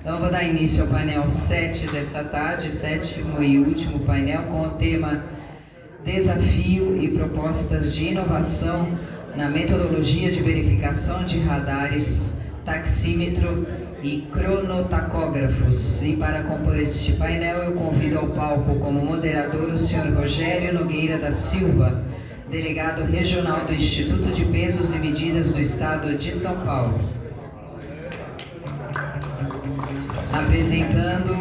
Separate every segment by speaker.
Speaker 1: Então, eu vou dar início ao painel 7 dessa tarde, sétimo e último painel, com o tema Desafio e propostas de inovação na metodologia de verificação de radares, taxímetro e cronotacógrafos. E para compor este painel, eu convido ao palco como moderador o senhor Rogério Nogueira da Silva, delegado regional do Instituto de Pesos e Medidas do Estado de São Paulo. Apresentando,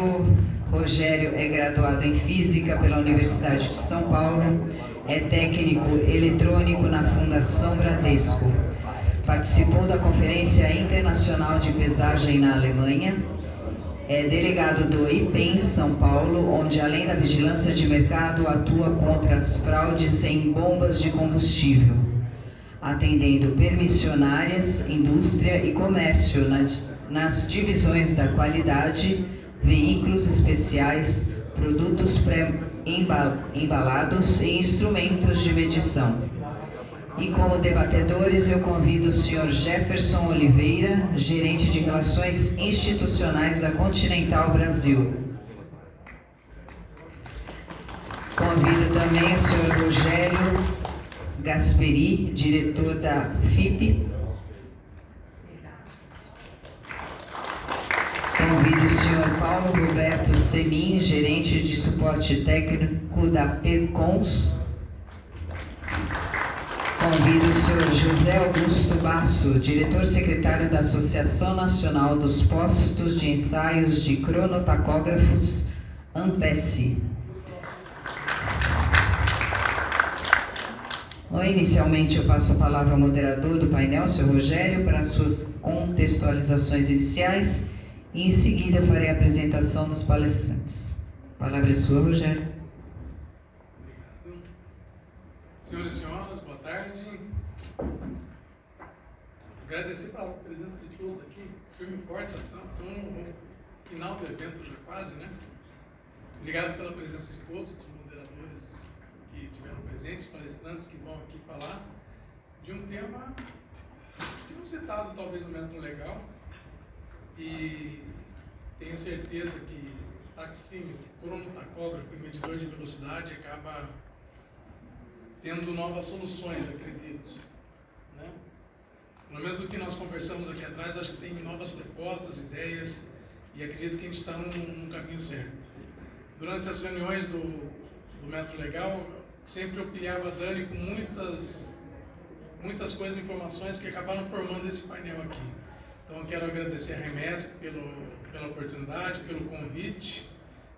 Speaker 1: Rogério é graduado em Física pela Universidade de São Paulo, é técnico eletrônico na Fundação Bradesco. Participou da Conferência Internacional de Pesagem na Alemanha, é delegado do IPEM São Paulo, onde além da vigilância de mercado atua contra as fraudes em bombas de combustível, atendendo permissionárias, indústria e comércio nas divisões da qualidade, veículos especiais, produtos pré-embalados e instrumentos de medição. E como debatedores eu convido o senhor Jefferson Oliveira, gerente de Relações Institucionais da Continental Brasil. Convido também o senhor Rogério Gasperi, diretor da FIP. Convido o senhor Paulo Roberto Semin, gerente de suporte técnico da Percons. Convido o senhor José Augusto Basso, diretor-secretário da Associação Nacional dos Postos de Ensaios de Cronotacógrafos, ANPES. Inicialmente eu passo a palavra ao moderador do painel, o senhor Rogério, para as suas contextualizações iniciais, e em seguida eu farei a apresentação dos palestrantes. A palavra é sua, Rogério.
Speaker 2: Senhoras e senhores, boa tarde. Agradecer pela presença de todos aqui, firme e forte, estamos no final do evento já quase, né? Obrigado pela presença de todos, os moderadores que estiveram presentes, palestrantes que vão aqui falar de um tema que não citado talvez no método legal, e tenho certeza que taxímetro, cronotacógrafo e medidor de velocidade acaba tendo novas soluções, acredito, né? Pelo menos do que nós conversamos aqui atrás, acho que tem novas propostas, ideias, e acredito que a gente está num caminho certo. Durante as reuniões do método legal, sempre eu pilhava a Dani com muitas coisas, informações que acabaram formando esse painel aqui. Então eu quero agradecer a Remesp pela oportunidade, pelo convite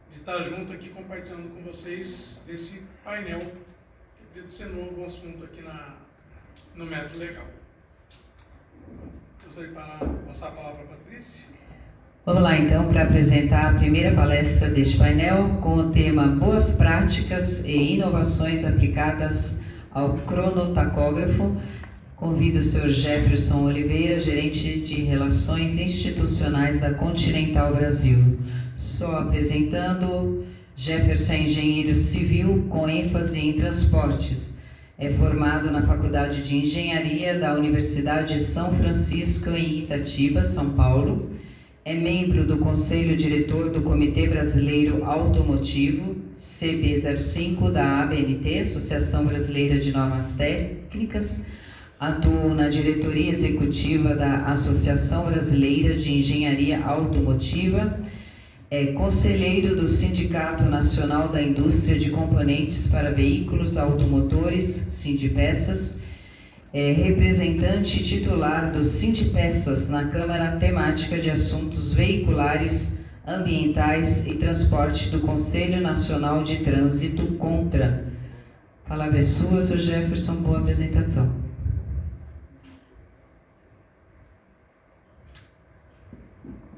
Speaker 2: de estar junto aqui compartilhando com vocês desse painel, que deve ser novo assunto aqui no método legal. Gostaria de passar a palavra para a Patrícia.
Speaker 1: Vamos lá então para apresentar a primeira palestra deste painel com o tema Boas Práticas e Inovações Aplicadas ao Cronotacógrafo. Convido o senhor Jefferson Oliveira, gerente de Relações Institucionais da Continental Brasil. Só apresentando, Jefferson é engenheiro civil com ênfase em transportes. É formado na Faculdade de Engenharia da Universidade de São Francisco, em Itatiba, São Paulo. É membro do Conselho Diretor do Comitê Brasileiro Automotivo, CB05, da ABNT, Associação Brasileira de Normas Técnicas. Atuou na diretoria executiva da Associação Brasileira de Engenharia Automotiva. É conselheiro do Sindicato Nacional da Indústria de Componentes para Veículos Automotores, Sindipeças. É representante titular do Sindipeças na Câmara Temática de Assuntos Veiculares, Ambientais e Transporte do Conselho Nacional de Trânsito, CONTRAN. A palavra é sua, Sr. Jefferson, boa apresentação.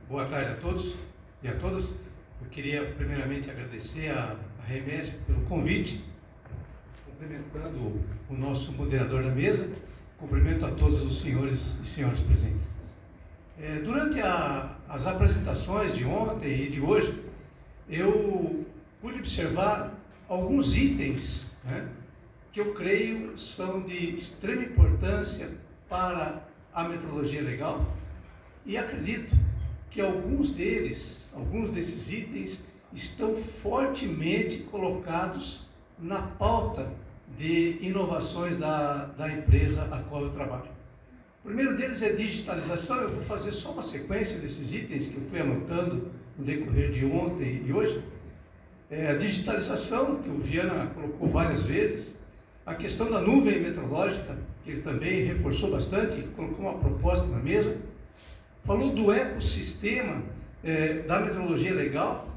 Speaker 3: Boa tarde a todos e a todas. Eu queria primeiramente agradecer a Remesp pelo convite, cumprimentando o nosso moderador da mesa, cumprimento a todos os senhores e senhoras presentes. Durante as apresentações de ontem e de hoje, eu pude observar alguns itens, né, que eu creio são de extrema importância para a metodologia legal, e acredito que alguns desses itens, estão fortemente colocados na pauta de inovações da empresa a qual eu trabalho. O primeiro deles é digitalização. Eu vou fazer só uma sequência desses itens que eu fui anotando no decorrer de ontem e hoje. A digitalização, que o Viana colocou várias vezes, a questão da nuvem metrológica, que ele também reforçou bastante, colocou uma proposta na mesa, falou do ecossistema da metrologia legal,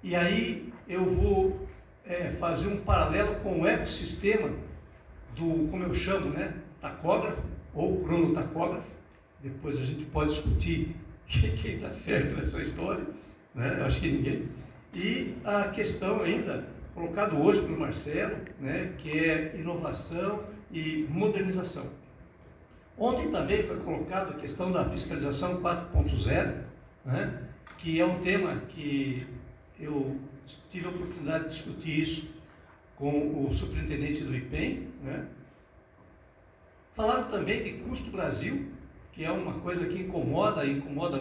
Speaker 3: e aí eu vou fazer um paralelo com o ecossistema do, como eu chamo, né, tacógrafo ou cronotacógrafo. Depois a gente pode discutir quem está certo nessa história, né? Eu acho que ninguém. E a questão ainda, colocado hoje pelo Marcelo, né, que é inovação e modernização. Ontem também foi colocada a questão da fiscalização 4.0, né, que é um tema que eu tive a oportunidade de discutir isso com o superintendente do IPEM, né. Falaram também de custo Brasil, que é uma coisa que incomoda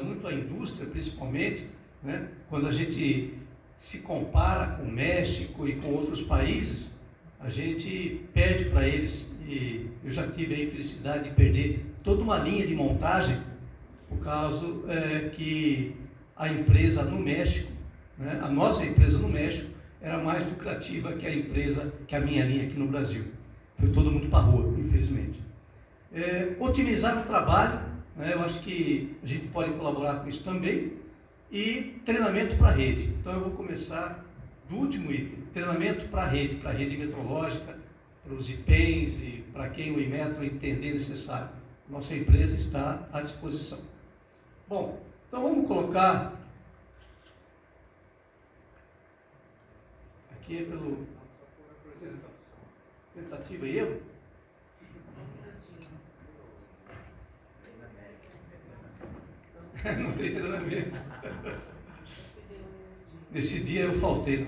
Speaker 3: muito a indústria, principalmente, né, quando a gente se compara com o México e com outros países, a gente perde para eles, e eu já tive a infelicidade de perder toda uma linha de montagem, por causa que a empresa no México, né, a nossa empresa no México, era mais lucrativa que a minha linha aqui no Brasil. Foi todo mundo para a rua, infelizmente. Otimizar o trabalho, né, eu acho que a gente pode colaborar com isso também. E treinamento para a rede. Então eu vou começar do último item, treinamento para a rede metrológica, para os IPENs e para quem o Inmetro entender necessário. Nossa empresa está à disposição. Bom, então vamos colocar, aqui é pelo tentativa e erro. Não tem treinamento. Nesse dia eu faltei.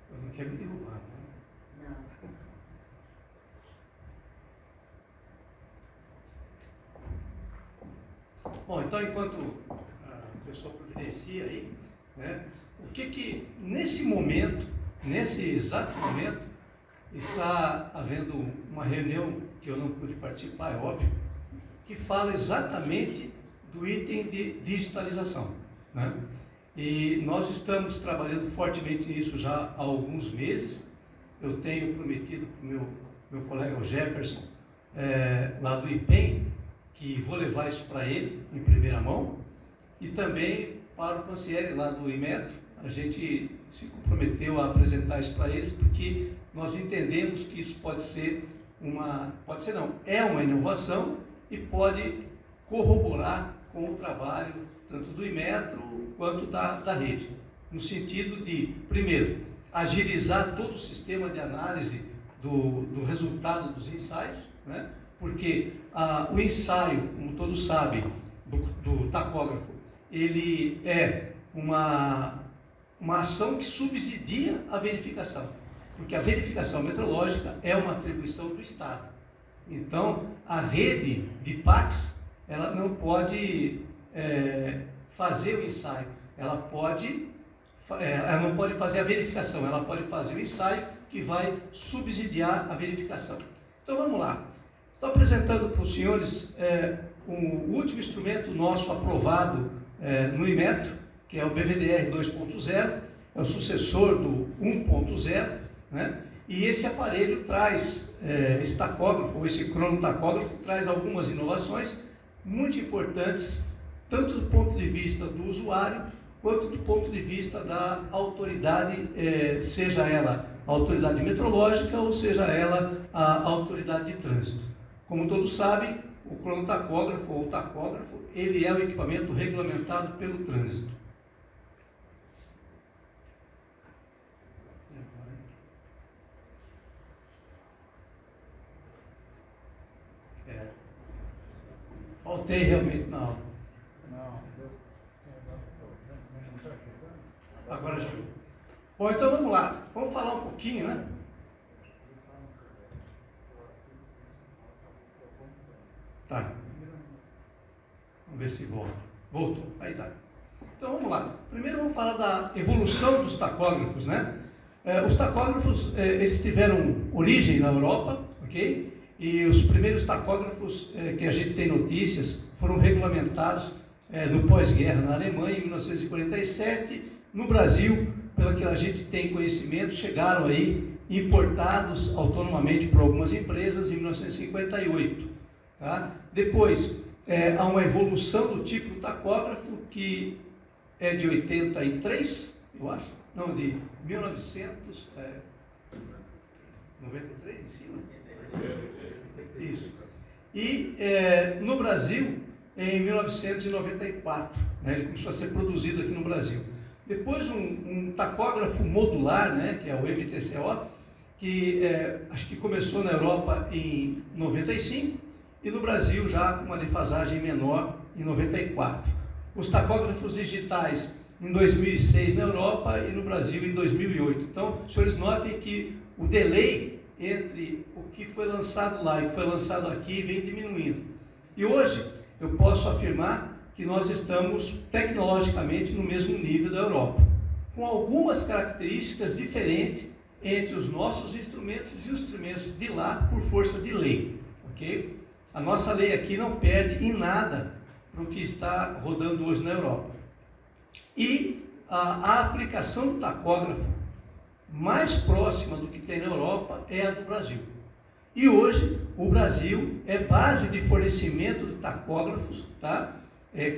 Speaker 3: Eu não quero me derrubar, né? Não. Bom, então enquanto a pessoa providencia aí, né, o que nesse momento, nesse exato momento, está havendo uma reunião que eu não pude participar, é óbvio, que fala exatamente do item de digitalização, né? E nós estamos trabalhando fortemente nisso já há alguns meses. Eu tenho prometido para o meu colega o Jefferson, lá do IPEM, que vou levar isso para ele em primeira mão, e também para o Pancieri lá do Inmetro. A gente se comprometeu a apresentar isso para eles, porque nós entendemos que isso é uma inovação e pode corroborar com o trabalho tanto do Inmetro quanto da rede, no sentido de, primeiro, agilizar todo o sistema de análise do resultado dos ensaios, né? Porque o ensaio, como todos sabem, do tacógrafo, ele é uma ação que subsidia a verificação, porque a verificação metrológica é uma atribuição do Estado. Então, a rede de PACs, ela não pode fazer o ensaio, ela não pode fazer a verificação, ela pode fazer o ensaio que vai subsidiar a verificação. Então, vamos lá. Estou apresentando para os senhores o último instrumento nosso aprovado no Inmetro, que é o BVDR 2.0, é o sucessor do 1.0, né? E esse aparelho traz, esse tacógrafo, ou esse cronotacógrafo, traz algumas inovações muito importantes, tanto do ponto de vista do usuário, quanto do ponto de vista da autoridade, seja ela a autoridade metrológica ou seja ela a autoridade de trânsito. Como todos sabem, o cronotacógrafo ou tacógrafo, ele é o equipamento regulamentado pelo trânsito. Faltei realmente na aula. Agora já. Bom, então vamos lá. Vamos falar um pouquinho, né? Tá. Vamos ver se volta. Voltou. Aí tá. Então vamos lá. Primeiro vamos falar da evolução dos tacógrafos, né? Os tacógrafos, eles tiveram origem na Europa, ok? E os primeiros tacógrafos que a gente tem notícias foram regulamentados no pós-guerra na Alemanha, em 1947. No Brasil, pelo que a gente tem conhecimento, chegaram aí importados autonomamente por algumas empresas em 1958. Tá? Depois, há uma evolução do tipo tacógrafo que é de 83, eu acho, não, de 1993 em cima? Isso. E no Brasil, em 1994, né, ele começou a ser produzido aqui no Brasil. Depois um tacógrafo modular, né, que é o MTCO, que acho que começou na Europa em 95 e no Brasil já com uma defasagem menor em 94. Os tacógrafos digitais em 2006 na Europa e no Brasil em 2008. Então, os senhores notem que o delay entre o que foi lançado lá e o que foi lançado aqui vem diminuindo. E hoje eu posso afirmar que nós estamos tecnologicamente no mesmo nível da Europa, com algumas características diferentes entre os nossos instrumentos e os instrumentos de lá por força de lei, ok? A nossa lei aqui não perde em nada para o que está rodando hoje na Europa. E a aplicação do tacógrafo mais próxima do que tem na Europa é a do Brasil. E hoje o Brasil é base de fornecimento de tacógrafos, tá?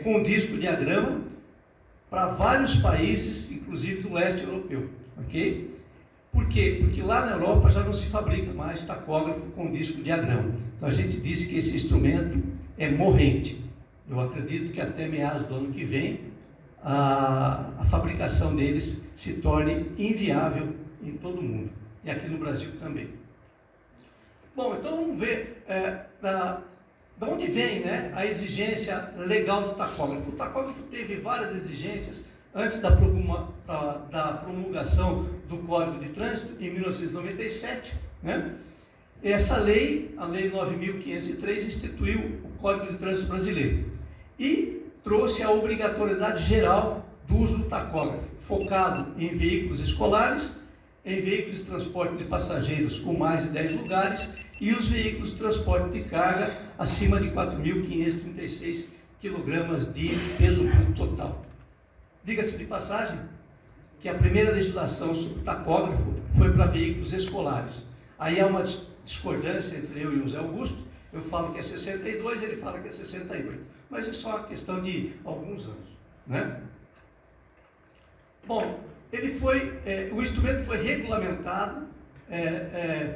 Speaker 3: Com disco diagrama para vários países, inclusive do leste europeu, ok? Por quê? Porque lá na Europa já não se fabrica mais tacógrafo com disco diagrama. Então a gente disse que esse instrumento é morrente. Eu acredito que até meados do ano que vem a fabricação deles se torne inviável em todo o mundo, e aqui no Brasil também. Bom, então vamos ver da onde vem, né, a exigência legal do tacógrafo. O tacógrafo teve várias exigências antes da promulgação do Código de Trânsito, em 1997. Né? Essa lei, a Lei 9.503, instituiu o Código de Trânsito brasileiro e trouxe a obrigatoriedade geral do uso do tacógrafo, focado em veículos escolares, em veículos de transporte de passageiros com mais de 10 lugares e os veículos de transporte de carga acima de 4.536 kg de peso bruto total. Diga-se de passagem que a primeira legislação sobre tacógrafo foi para veículos escolares. Aí há uma discordância entre eu e o Zé Augusto. Eu falo que é 62, ele fala que é 68. Mas é só uma questão de alguns anos, né? Bom, o instrumento foi regulamentado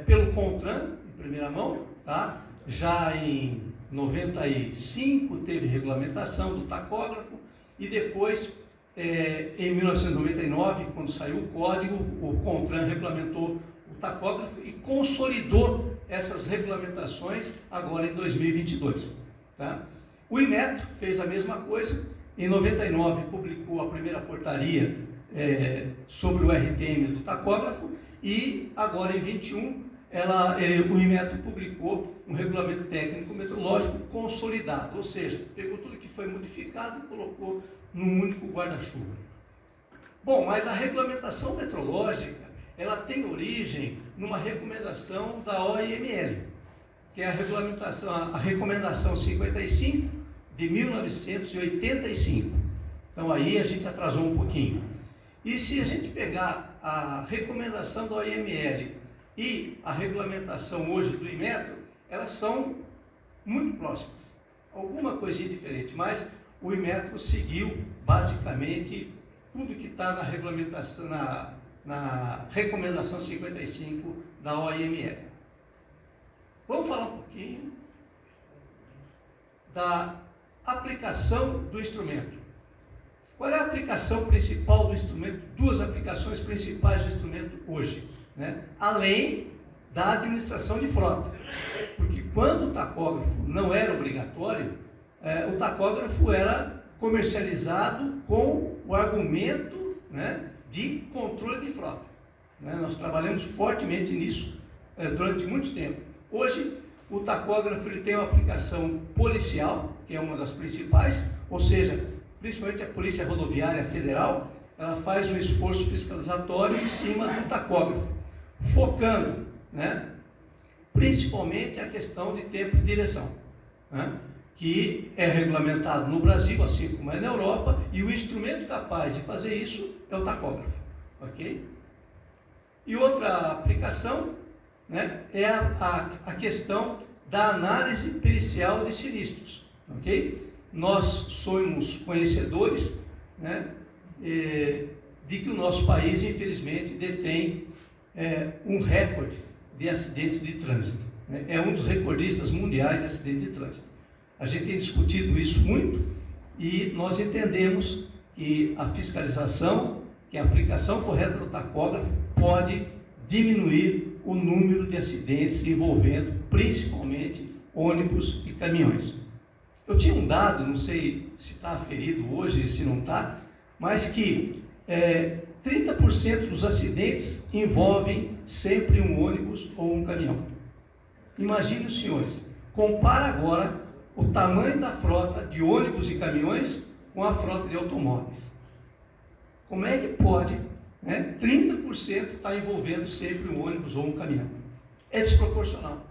Speaker 3: pelo CONTRAN, em primeira mão, tá? Já em 95 teve regulamentação do tacógrafo e depois, em 1999, quando saiu o código, o CONTRAN regulamentou o tacógrafo e consolidou essas regulamentações agora em 2022. Tá? O Inmetro fez a mesma coisa. Em 99 publicou a primeira portaria sobre o RTM do tacógrafo e agora em 21 o Inmetro publicou um regulamento técnico metrológico consolidado, ou seja, pegou tudo que foi modificado e colocou num único guarda-chuva. Bom, mas a regulamentação metrológica ela tem origem numa recomendação da OIML, que é a recomendação 55 de 1985. Então aí a gente atrasou um pouquinho. E se a gente pegar a recomendação da OIML e a regulamentação hoje do Inmetro, elas são muito próximas. Alguma coisinha diferente, mas o Inmetro seguiu basicamente tudo que está na regulamentação, na recomendação 55 da OIML. Vamos falar um pouquinho da aplicação do instrumento. Qual é a aplicação principal do instrumento? Duas aplicações principais do instrumento hoje, né? Além da administração de frota. Porque quando o tacógrafo não era obrigatório, o tacógrafo era comercializado com o argumento, né, de controle de frota. Né? Nós trabalhamos fortemente nisso durante muito tempo. Hoje, o tacógrafo ele tem uma aplicação policial, que é uma das principais, ou seja, principalmente a Polícia Rodoviária Federal, ela faz um esforço fiscalizatório em cima do tacógrafo, focando, né, principalmente a questão de tempo de direção, né, que é regulamentado no Brasil, assim como é na Europa, e o instrumento capaz de fazer isso é o tacógrafo, ok? E outra aplicação, né, é a questão da análise pericial de sinistros, ok? Nós somos conhecedores, né, de que o nosso país, infelizmente, detém um recorde de acidentes de trânsito. Né? É um dos recordistas mundiais de acidentes de trânsito. A gente tem discutido isso muito e nós entendemos que a fiscalização, que a aplicação correta do tacógrafo pode diminuir o número de acidentes envolvendo principalmente ônibus e caminhões. Eu tinha um dado, não sei se está aferido hoje, se não está, mas que 30% dos acidentes envolvem sempre um ônibus ou um caminhão. Imagine os senhores, compara agora o tamanho da frota de ônibus e caminhões com a frota de automóveis. Como é que pode, né, 30% estar envolvendo sempre um ônibus ou um caminhão? É desproporcional.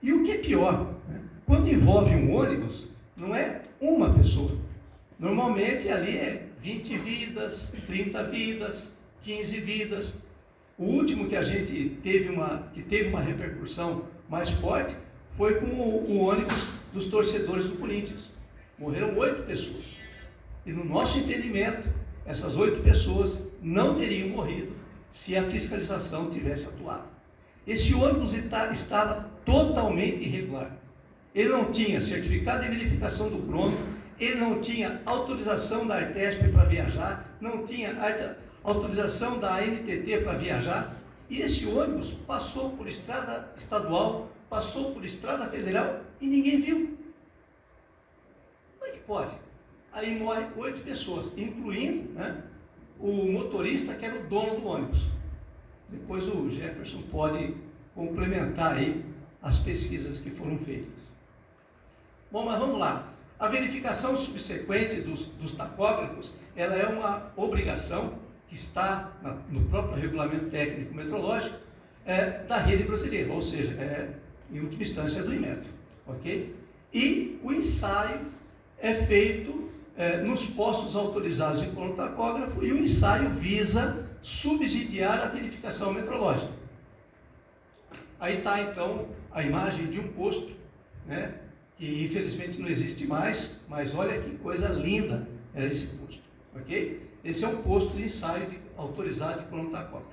Speaker 3: E o que é pior, né, quando envolve um ônibus, não é uma pessoa. Normalmente ali é 20 vidas, 30 vidas, 15 vidas. O último que a gente teve uma repercussão mais forte foi com o ônibus dos torcedores do Corinthians. Morreram 8 pessoas. E no nosso entendimento, essas 8 pessoas não teriam morrido se a fiscalização tivesse atuado. Esse ônibus estava totalmente irregular. Ele não tinha certificado de verificação do crono, ele não tinha autorização da Artesp para viajar, não tinha autorização da ANTT para viajar, e esse ônibus passou por estrada estadual, passou por estrada federal e ninguém viu. Como é que pode? Aí morrem 8 pessoas, incluindo, né, o motorista que era o dono do ônibus. Depois o Jefferson pode complementar aí as pesquisas que foram feitas. Bom, mas vamos lá. A verificação subsequente dos tacógrafos, ela é uma obrigação que está no próprio regulamento técnico metrológico da rede brasileira, ou seja, em última instância do Inmetro, ok? E o ensaio é feito nos postos autorizados de tacógrafo e o ensaio visa subsidiar a verificação metrológica. Aí está então a imagem de um posto, né, que infelizmente não existe mais, mas olha que coisa linda era esse posto, ok? Esse é um posto de ensaio autorizado de tacógrafo.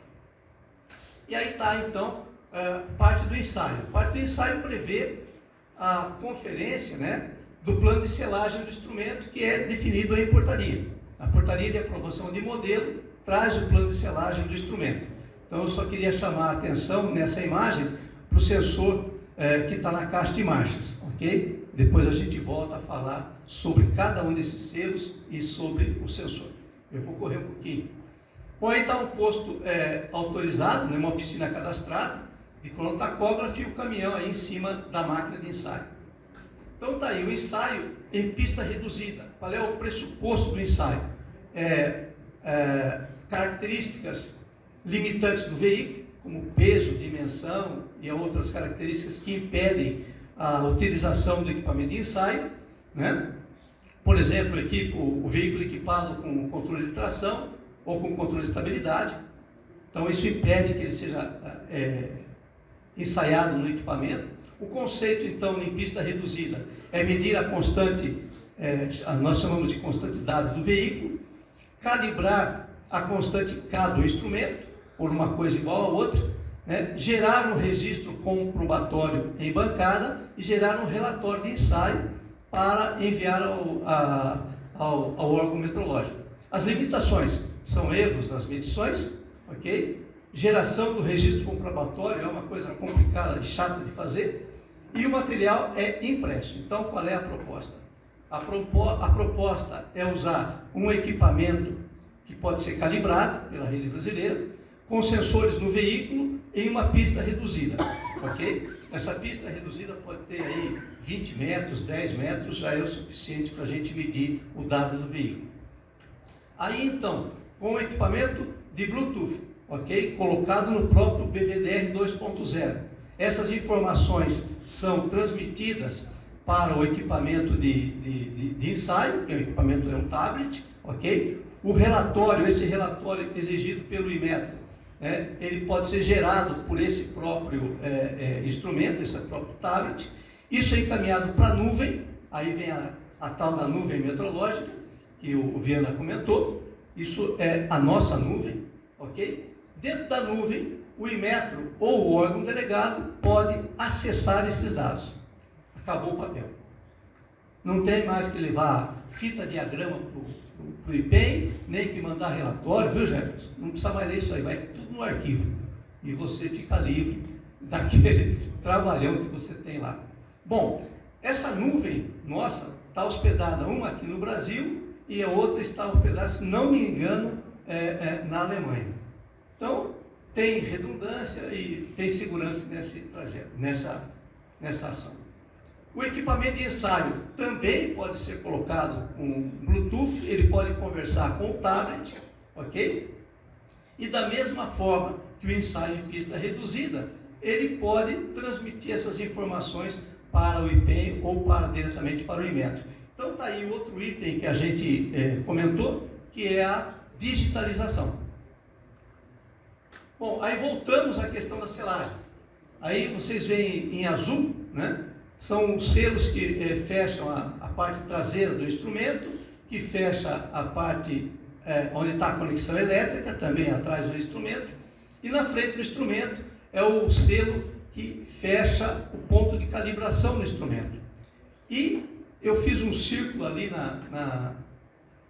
Speaker 3: E aí está então parte do ensaio. Parte do ensaio prevê a conferência, né, do plano de selagem do instrumento, que é definido em portaria. A portaria de aprovação de modelo traz o plano de selagem do instrumento. Então eu só queria chamar a atenção nessa imagem para o sensor que está na caixa de marchas, ok? Depois a gente volta a falar sobre cada um desses selos e sobre o sensor. Eu vou correr um pouquinho. Bom, aí está um posto autorizado, né, uma oficina cadastrada, de tacógrafo e o caminhão aí em cima da máquina de ensaio. Então está aí o ensaio em pista reduzida. Qual é o pressuposto do ensaio? Características limitantes do veículo, como peso, dimensão e outras características que impedem a utilização do equipamento de ensaio, né? Por exemplo, o veículo equipado com controle de tração ou com controle de estabilidade. Então isso impede que ele seja ensaiado no equipamento. O conceito então em pista reduzida é medir a constante, nós chamamos de constante W do veículo, calibrar a constante K do instrumento, por uma coisa igual a outra, né? Gerar um registro comprobatório em bancada e gerar um relatório de ensaio para enviar ao órgão metrológico. As limitações são erros nas medições, ok? Geração do registro comprobatório é uma coisa complicada e chata de fazer, e o material é impresso. Então, qual é a proposta? A proposta é usar um equipamento que pode ser calibrado pela rede brasileira, com sensores no veículo em uma pista reduzida, ok? Essa pista reduzida pode ter aí 20 metros, 10 metros, já é o suficiente para a gente medir o dado do veículo. Aí então, com o equipamento de Bluetooth, ok? Colocado no próprio BVDR 2.0. Essas informações são transmitidas para o equipamento de ensaio, que é um tablet, ok? O relatório, esse relatório exigido pelo Inmetro, ele pode ser gerado por esse próprio instrumento, esse próprio tablet. Isso é encaminhado para a nuvem, aí vem a tal da nuvem metrológica, que o Viana comentou. Isso é a nossa nuvem, ok? Dentro da nuvem, o Inmetro ou o órgão delegado pode acessar esses dados. Acabou o papel. Não tem mais que levar fita diagrama para o IPEM, nem que mandar relatório, viu, Jefferson? Não precisa mais ler isso aí, vai tudo no arquivo. E você fica livre daquele trabalhão que você tem lá. Bom, essa nuvem nossa está hospedada, uma aqui no Brasil e a outra está hospedada, se não me engano, na Alemanha. Então, tem redundância e tem segurança nesse trajeto, nessa ação. O equipamento de ensaio também pode ser colocado com Bluetooth, ele pode conversar com o tablet, ok? E da mesma forma que o ensaio em pista reduzida, ele pode transmitir essas informações para o IPEM ou diretamente para o Inmetro. Então está aí outro item que a gente comentou, que é a digitalização. Bom, aí voltamos à questão da selagem. Aí vocês veem em azul, né? São os selos que fecham a parte traseira do instrumento, que fecha a parte onde está a conexão elétrica, também atrás do instrumento, e na frente do instrumento é o selo que fecha o ponto de calibração do instrumento. E eu fiz um círculo ali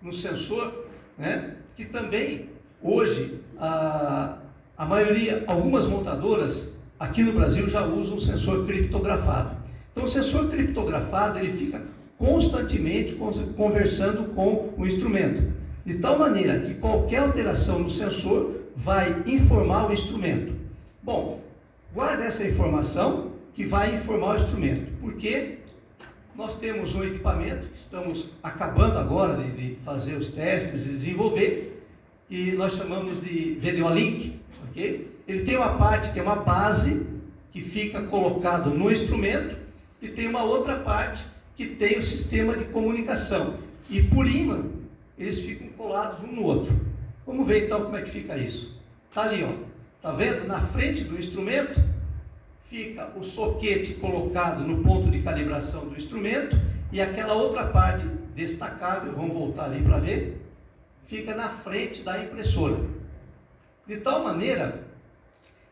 Speaker 3: no sensor, né, que também hoje a maioria, algumas montadoras aqui no Brasil já usam o sensor criptografado. Então, o sensor criptografado, ele fica constantemente conversando com o instrumento, de tal maneira que qualquer alteração no sensor vai informar o instrumento. Bom, guarda essa informação que vai informar o instrumento, porque nós temos um equipamento que estamos acabando agora de fazer os testes e desenvolver, e nós chamamos de VDO Link, ok? Ele tem uma parte que é uma base, que fica colocado no instrumento, e tem uma outra parte que tem o sistema de comunicação. E por ímã, eles ficam colados um no outro. Vamos ver então como é que fica isso. Está ali, ó. Está vendo? Na frente do instrumento, fica o soquete colocado no ponto de calibração do instrumento, e aquela outra parte destacável, vamos voltar ali para ver, fica na frente da impressora. De tal maneira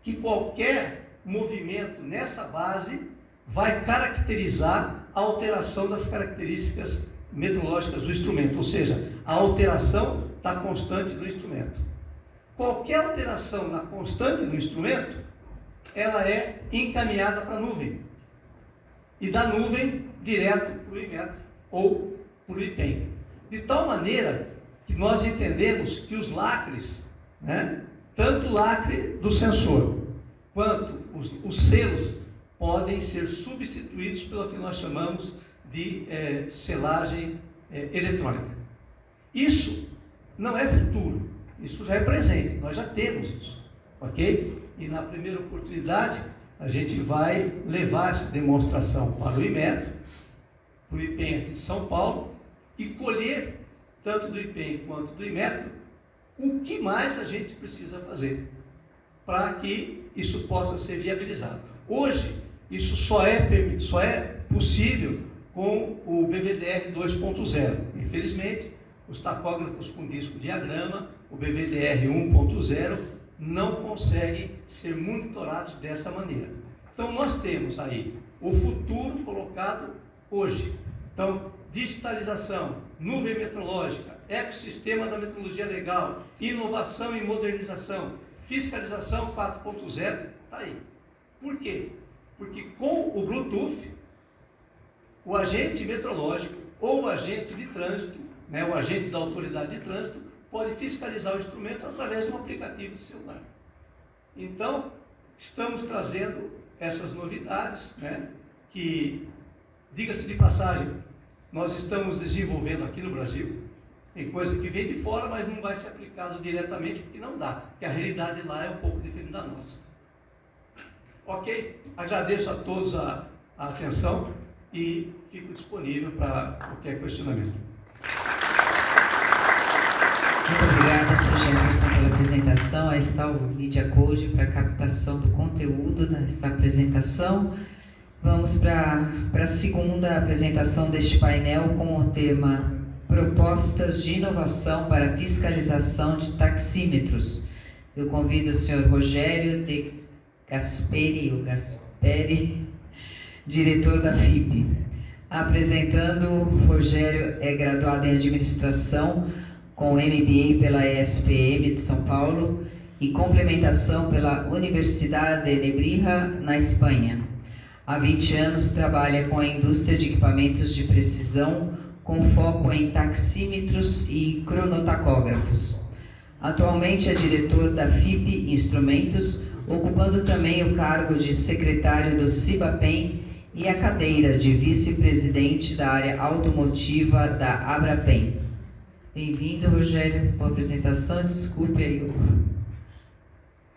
Speaker 3: que qualquer movimento nessa base vai caracterizar a alteração das características metrológicas do instrumento, ou seja, a alteração da constante do instrumento. Qualquer alteração na constante do instrumento, ela é encaminhada para a nuvem, e da nuvem direto para o Inmetro ou para o IPEM. De tal maneira que nós entendemos que os lacres, né, tanto o lacre do sensor, quanto os selos, podem ser substituídos pelo que nós chamamos de selagem eletrônica. Isso não é futuro, isso já é presente, nós já temos isso, ok? E na primeira oportunidade, a gente vai levar essa demonstração para o Inmetro, para o IPEM aqui de São Paulo, e colher, tanto do IPEM quanto do Inmetro, o que mais a gente precisa fazer para que isso possa ser viabilizado. Hoje, isso só é possível com o BVDR 2.0. Infelizmente, os tacógrafos com disco diagrama, o BVDR 1.0, não conseguem ser monitorados dessa maneira. Então, nós temos aí o futuro colocado hoje. Então, digitalização, nuvem metrológica, ecossistema da metrologia legal, inovação e modernização, fiscalização 4.0, está aí. Por quê? Porque com o Bluetooth, o agente metrológico, ou o agente de trânsito, né, o agente da autoridade de trânsito, pode fiscalizar o instrumento através de um aplicativo de celular. Então, estamos trazendo essas novidades, né, que, diga-se de passagem, nós estamos desenvolvendo aqui no Brasil. Tem coisa que vem de fora, mas não vai ser aplicado diretamente, porque não dá, porque a realidade lá é um pouco diferente da nossa. Ok? Agradeço a todos a atenção e fico disponível para qualquer questionamento.
Speaker 1: Muito obrigada, Sr. Jefferson, pela apresentação. Aí está o Media Code para a captação do conteúdo desta apresentação. Vamos para a segunda apresentação deste painel com o tema Propostas de Inovação para a Fiscalização de Taxímetros. Eu convido o Sr. Rogério de Gasperi, diretor da FIP. Apresentando, Rogério é graduado em Administração com MBA pela ESPM de São Paulo e complementação pela Universidade de Nebrija, na Espanha. Há 20 anos trabalha com a indústria de equipamentos de precisão, com foco em taxímetros e cronotacógrafos. Atualmente é diretor da FIP Instrumentos, ocupando também o cargo de secretário do CIBAPEM e a cadeira de vice-presidente da área automotiva da Abrapem. Bem-vindo, Rogério, boa apresentação. Desculpe aí o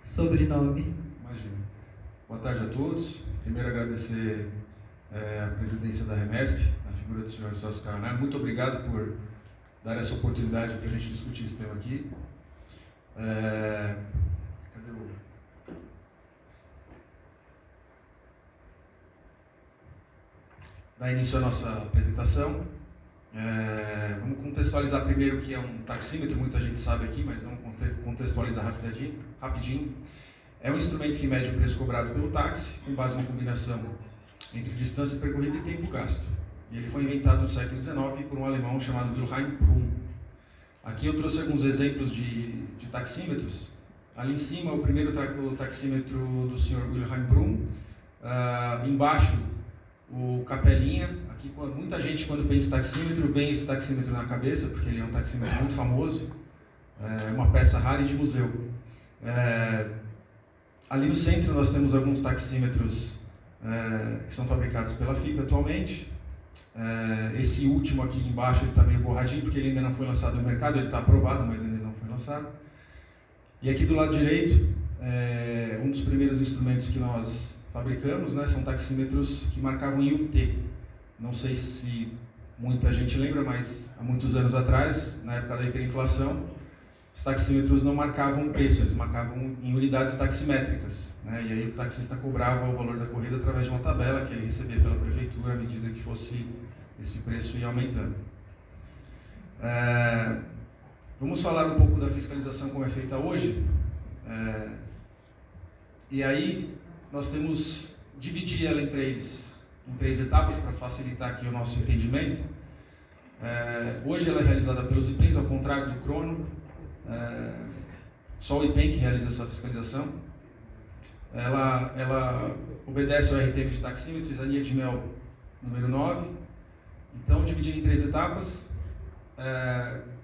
Speaker 1: sobrenome.
Speaker 4: Imagina. Boa tarde a todos. Primeiro agradecer a presidência da REMESP, a figura do senhor Celso Caranaro. Muito obrigado por dar essa oportunidade para a gente discutir esse tema aqui. Cadê o... Dar início à nossa apresentação. Vamos contextualizar primeiro o que é um taxímetro. Muita gente sabe aqui, mas vamos contextualizar rapidinho. É um instrumento que mede o preço cobrado pelo táxi, com base numa combinação entre distância percorrida e tempo gasto. E ele foi inventado no século XIX por um alemão chamado Wilhelm Brumm. Aqui eu trouxe alguns exemplos de taxímetros. Ali em cima, o primeiro o taxímetro do Sr. Wilhelm Brumm. Embaixo, o capelinha. Aqui, muita gente, quando pensa em taxímetro, vem esse taxímetro na cabeça, porque ele é um taxímetro muito famoso, uma peça rara e de museu. Ali no centro nós temos alguns taxímetros que são fabricados pela FIP atualmente. Esse último aqui embaixo ele está meio borradinho, porque ele ainda não foi lançado no mercado. Ele está aprovado, mas ainda não foi lançado. E aqui do lado direito, um dos primeiros instrumentos que nós fabricamos, né, são taxímetros que marcavam em UT. Não sei se muita gente lembra, mas há muitos anos atrás, na época da hiperinflação, os taxímetros não marcavam preço, eles marcavam em unidades taximétricas, né? E aí o taxista cobrava o valor da corrida através de uma tabela que ele recebia pela prefeitura à medida que fosse esse preço ia aumentando. Vamos falar um pouco da fiscalização como é feita hoje. E aí nós temos dividir ela em três etapas para facilitar aqui o nosso entendimento. Hoje ela é realizada pelos IPEMs, ao contrário do crono. Só o IPEM que realiza essa fiscalização. Ela obedece ao RTM de taxímetros, a linha de mel número 9. Então, dividida em 3 etapas.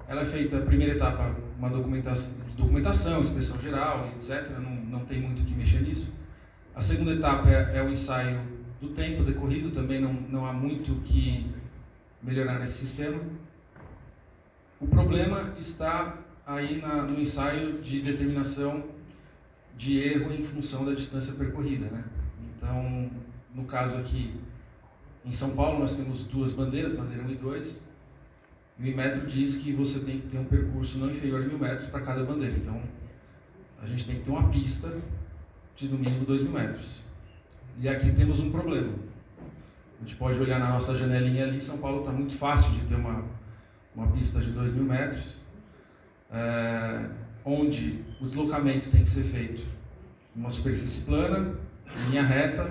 Speaker 4: Ela é feita, a primeira etapa, uma documentação, inspeção geral, etc. Não tem muito o que mexer nisso. A segunda etapa é o ensaio do tempo decorrido, também não há muito o que melhorar nesse sistema. O problema está aí no ensaio de determinação de erro em função da distância percorrida, né? Então, no caso aqui, em São Paulo, nós temos 2 bandeiras, bandeira 1 e 2, e o Inmetro diz que você tem que ter um percurso não inferior a 1.000 metros para cada bandeira. Então, a gente tem que ter uma pista de no mínimo 2.000 metros. E aqui temos um problema. A gente pode olhar na nossa janelinha ali, São Paulo está muito fácil de ter uma pista de 2.000 metros, onde o deslocamento tem que ser feito em uma superfície plana, em linha reta,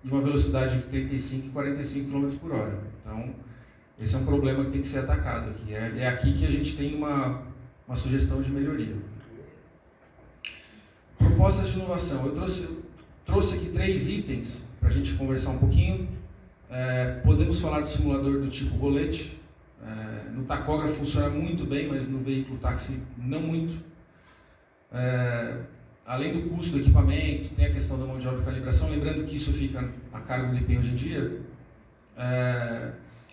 Speaker 4: e uma velocidade entre 35 e 45 km por hora. Então, esse é um problema que tem que ser atacado aqui. É aqui que a gente tem uma sugestão de melhoria. Propostas de inovação. Eu trouxe aqui 3 itens para a gente conversar um pouquinho. podemos falar do simulador do tipo rolete. No tacógrafo funciona muito bem, mas no veículo táxi não muito. Além do custo do equipamento, tem a questão da mão de obra e calibração, lembrando que isso fica a cargo do IPEM hoje em dia.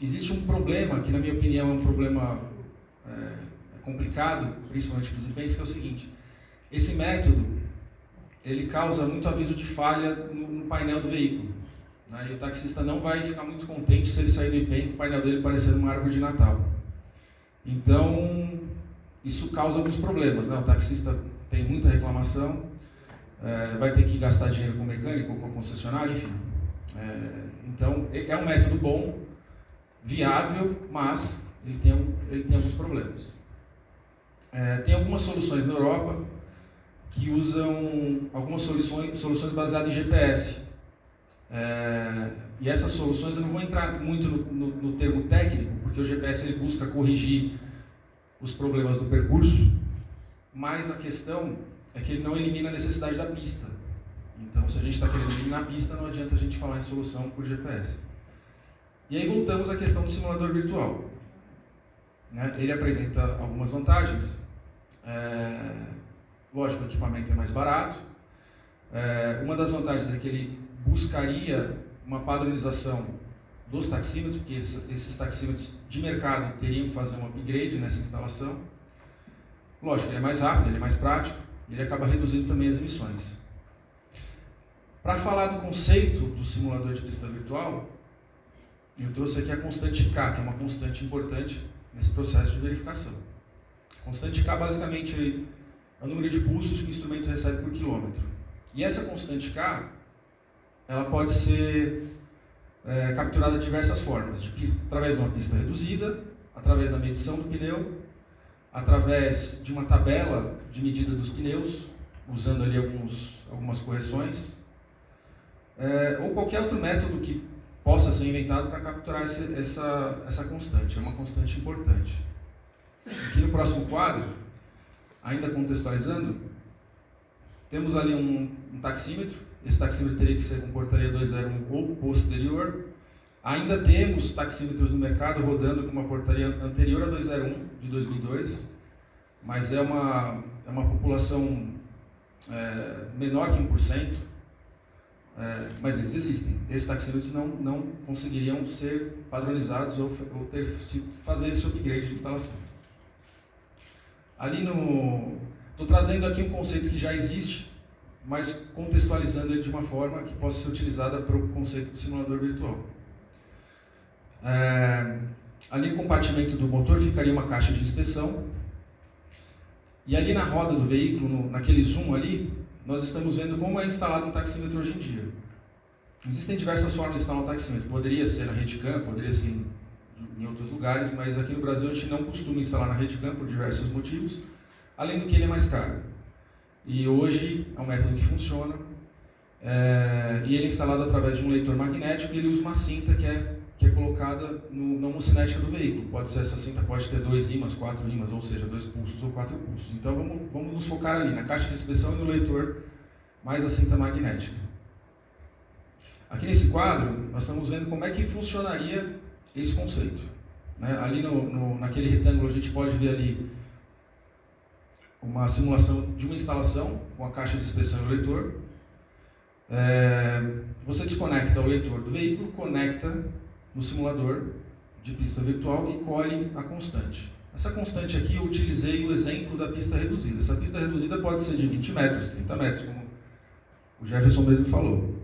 Speaker 4: Existe um problema, que na minha opinião é um problema complicado, principalmente para os IPEMs, que é o seguinte: esse método ele causa muito aviso de falha no painel do veículo, né? E o taxista não vai ficar muito contente se ele sair do IPEM com o painel dele parecendo uma árvore de Natal. Então, isso causa alguns problemas, né? O taxista tem muita reclamação, vai ter que gastar dinheiro com o mecânico ou com o concessionário, enfim. Então, é um método bom, viável, mas ele tem alguns problemas. Tem algumas soluções na Europa que usam algumas soluções baseadas em GPS. E essas soluções, eu não vou entrar muito no termo técnico, porque o GPS ele busca corrigir os problemas do percurso, mas a questão é que ele não elimina a necessidade da pista. Então, se a gente está querendo eliminar a pista, não adianta a gente falar em solução por GPS. E aí voltamos à questão do simulador virtual. Ele apresenta algumas vantagens. Lógico, o equipamento é mais barato. Uma das vantagens é que ele buscaria uma padronização dos taxímetros, porque esses taxímetros de mercado teriam que fazer um upgrade nessa instalação. Lógico, ele é mais rápido, ele é mais prático, e ele acaba reduzindo também as emissões. Para falar do conceito do simulador de pista virtual, eu trouxe aqui a constante K, que é uma constante importante nesse processo de verificação. A constante K basicamente é o número de pulsos que o instrumento recebe por quilômetro. E essa constante K, ela pode ser capturada de diversas formas, através de uma pista reduzida, através da medição do pneu, através de uma tabela de medida dos pneus, usando ali algumas correções, ou qualquer outro método que possa ser inventado para capturar essa constante. É uma constante importante. Aqui no próximo quadro, ainda contextualizando, temos ali um taxímetro. Esse taxímetro teria que ser com portaria 201 ou posterior. Ainda temos taxímetros no mercado rodando com uma portaria anterior a 201, de 2002, mas é uma população menor que 1%, mas eles existem. Esses taxímetros não conseguiriam ser padronizados ou fazer esse upgrade de instalação. Estou trazendo aqui um conceito que já existe, mas contextualizando ele de uma forma que possa ser utilizada para o conceito do simulador virtual. Ali no compartimento do motor ficaria uma caixa de inspeção, e ali na roda do veículo, naquele zoom ali, nós estamos vendo como é instalado um taxímetro hoje em dia. Existem diversas formas de instalar um taxímetro. Poderia ser na Redcam, poderia ser em outros lugares, mas aqui no Brasil a gente não costuma instalar na Redcam por diversos motivos, além do que ele é mais caro. E hoje é um método que funciona, e ele é instalado através de um leitor magnético, e ele usa uma cinta que é colocada na homocinética do veículo. Essa cinta pode ter 2 ímãs, 4 ímãs, ou seja, 2 pulsos ou 4 pulsos. Então vamos nos focar ali na caixa de inspeção e no leitor, mais a cinta magnética. Aqui nesse quadro, nós estamos vendo como é que funcionaria esse conceito. Ali naquele retângulo a gente pode ver ali uma simulação de uma instalação com a caixa de inspeção e o leitor. Você desconecta o leitor do veículo, conecta no simulador de pista virtual e colhe a constante. Essa constante aqui eu utilizei o exemplo da pista reduzida. Essa pista reduzida pode ser de 20 metros, 30 metros, como o Jefferson mesmo falou.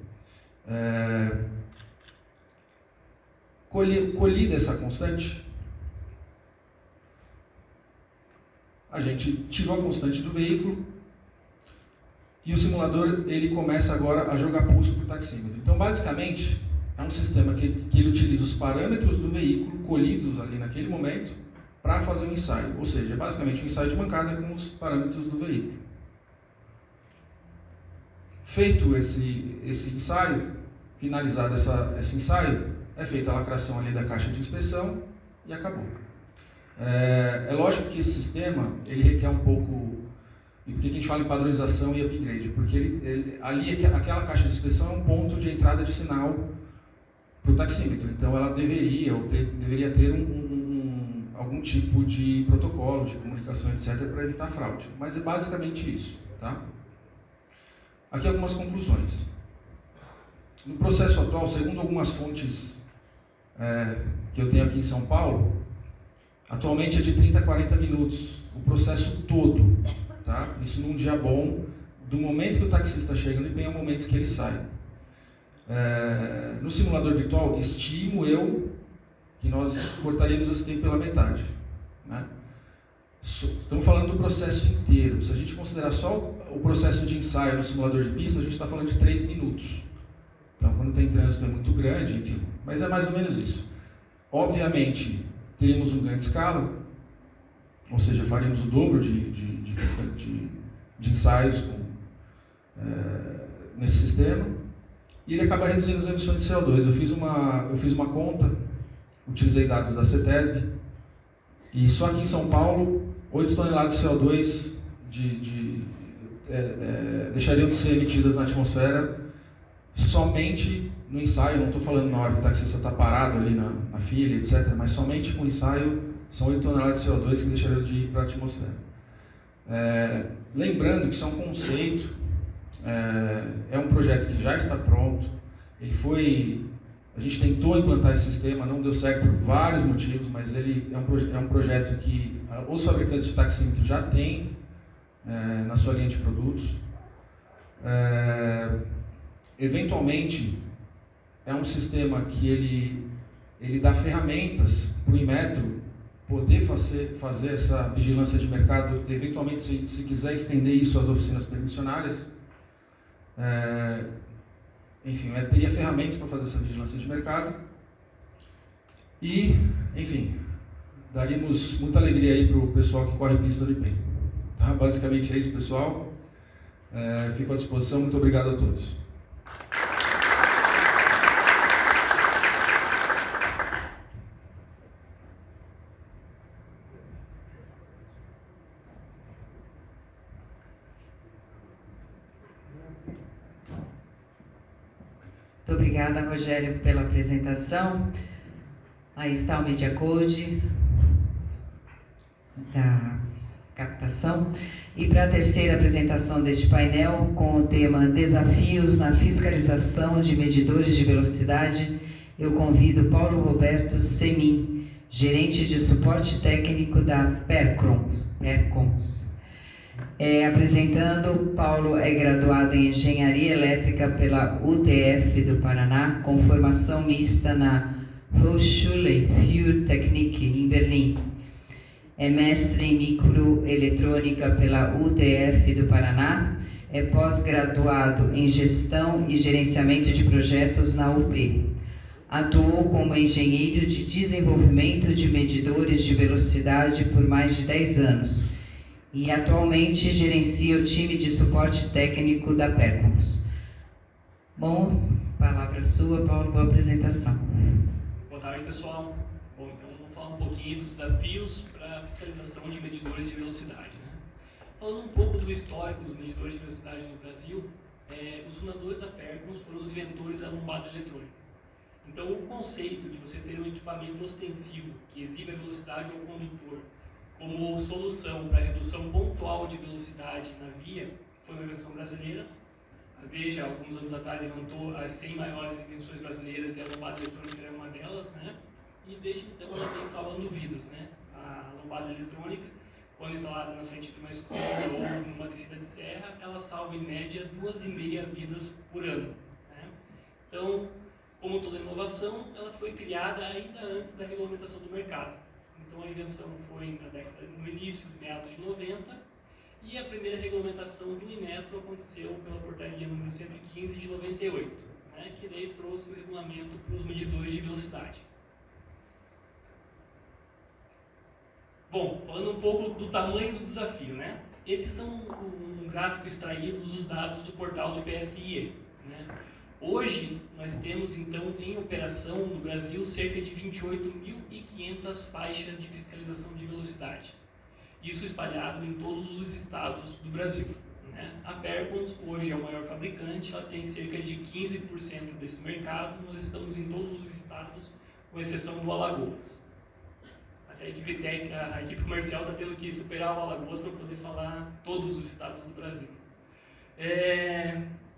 Speaker 4: Colhida essa constante, a gente tirou a constante do veículo e o simulador ele começa agora a jogar pulso para o taxímetro. Então, basicamente, é um sistema que ele utiliza os parâmetros do veículo colhidos ali naquele momento para fazer um ensaio. Ou seja, é basicamente um ensaio de bancada com os parâmetros do veículo. Feito esse ensaio, finalizado esse ensaio, é feita a lacração ali da caixa de inspeção e acabou. É lógico que esse sistema ele requer um pouco. E por que a gente fala em padronização e upgrade? Porque aquela caixa de inspeção é um ponto de entrada de sinal para o taxímetro. Então, ela deveria ter algum tipo de protocolo de comunicação, etc., para evitar fraude. Mas é basicamente isso. Tá? Aqui algumas conclusões. No processo atual, segundo algumas fontes que eu tenho aqui em São Paulo, atualmente é de 30 a 40 minutos, o processo todo. Tá? Isso num dia bom, do momento que o taxista chega no IPEM ao momento que ele sai. No simulador virtual, estimo eu que nós cortaríamos esse tempo pela metade. Né? Estamos falando do processo inteiro. Se a gente considerar só o processo de ensaio no simulador de pista, a gente está falando de 3 minutos. Então, quando tem trânsito é muito grande, enfim. Mas é mais ou menos isso. Obviamente, teríamos um ganho de escala, ou seja, faríamos o dobro de ensaios nesse sistema, e ele acaba reduzindo as emissões de CO2. Eu fiz uma conta, utilizei dados da CETESB, e só aqui em São Paulo, 8 toneladas de CO2 deixariam de ser emitidas na atmosfera somente no ensaio. Não estou falando na hora que o taxista está parado ali na fila, etc., mas somente com o ensaio são 8 toneladas de CO2 que deixariam de ir para a atmosfera. Lembrando que isso é um conceito, é um projeto que já está pronto. A gente tentou implantar esse sistema, não deu certo por vários motivos, mas ele é um projeto que os fabricantes de taxímetro já têm na sua linha de produtos. Eventualmente, é um sistema que ele dá ferramentas para o Inmetro poder fazer essa vigilância de mercado, eventualmente, se quiser estender isso às oficinas permissionárias. Enfim, teria ferramentas para fazer essa vigilância de mercado. E, enfim, daríamos muita alegria aí para o pessoal que corre pista do IPEM. Tá? Basicamente é isso, pessoal. Fico à disposição. Muito obrigado a todos.
Speaker 1: Muito obrigada, Rogério, pela apresentação. Aí está o Media Code da captação. E para a terceira apresentação deste painel, com o tema Desafios na fiscalização de medidores de velocidade, eu convido Paulo Roberto Semin, gerente de suporte técnico da Percons. Apresentando, Paulo é graduado em Engenharia Elétrica pela UTF do Paraná, com formação mista na Hochschule für Technik, em Berlim. É mestre em microeletrônica pela UTF do Paraná, é pós-graduado em Gestão e Gerenciamento de Projetos na UP. Atuou como engenheiro de desenvolvimento de medidores de velocidade por mais de 10 anos. E atualmente gerencia o time de suporte técnico da Percons. Bom, palavra sua, Paulo, boa apresentação.
Speaker 5: Boa tarde, pessoal. Bom, então vamos falar um pouquinho dos desafios para a fiscalização de medidores de velocidade. Né? Falando um pouco do histórico dos medidores de velocidade no Brasil, os fundadores da Percons foram os inventores da lombada eletrônica. Então, o conceito de você ter um equipamento ostensivo que exibe a velocidade ao condutor como solução para a redução pontual de velocidade na via foi uma invenção brasileira. A Veja, alguns anos atrás, levantou as 100 maiores invenções brasileiras e a lombada eletrônica era uma delas, né? E desde então ela vem salvando vidas, né? A lombada eletrônica, quando instalada na frente de uma escola ou numa descida de serra, ela salva em média 2,5 vidas por ano, né? Então, como toda inovação, ela foi criada ainda antes da regulamentação do mercado. Então, a invenção foi no início, meados de 90, e a primeira regulamentação do Inmetro aconteceu pela portaria número 115 de 98, né, que daí trouxe o regulamento para os medidores de velocidade. Bom, falando um pouco do tamanho do desafio, né? Esses são um gráfico extraído dos dados do portal do IPSIE, né? Hoje, nós temos, então, em operação no Brasil, cerca de 28.500 faixas de fiscalização de velocidade. Isso espalhado em todos os estados do Brasil, né? A Percons hoje é o maior fabricante, ela tem cerca de 15% desse mercado, nós estamos em todos os estados, com exceção do Alagoas. A equipe técnica, a equipe comercial está tendo que superar o Alagoas para poder falar todos os estados do Brasil.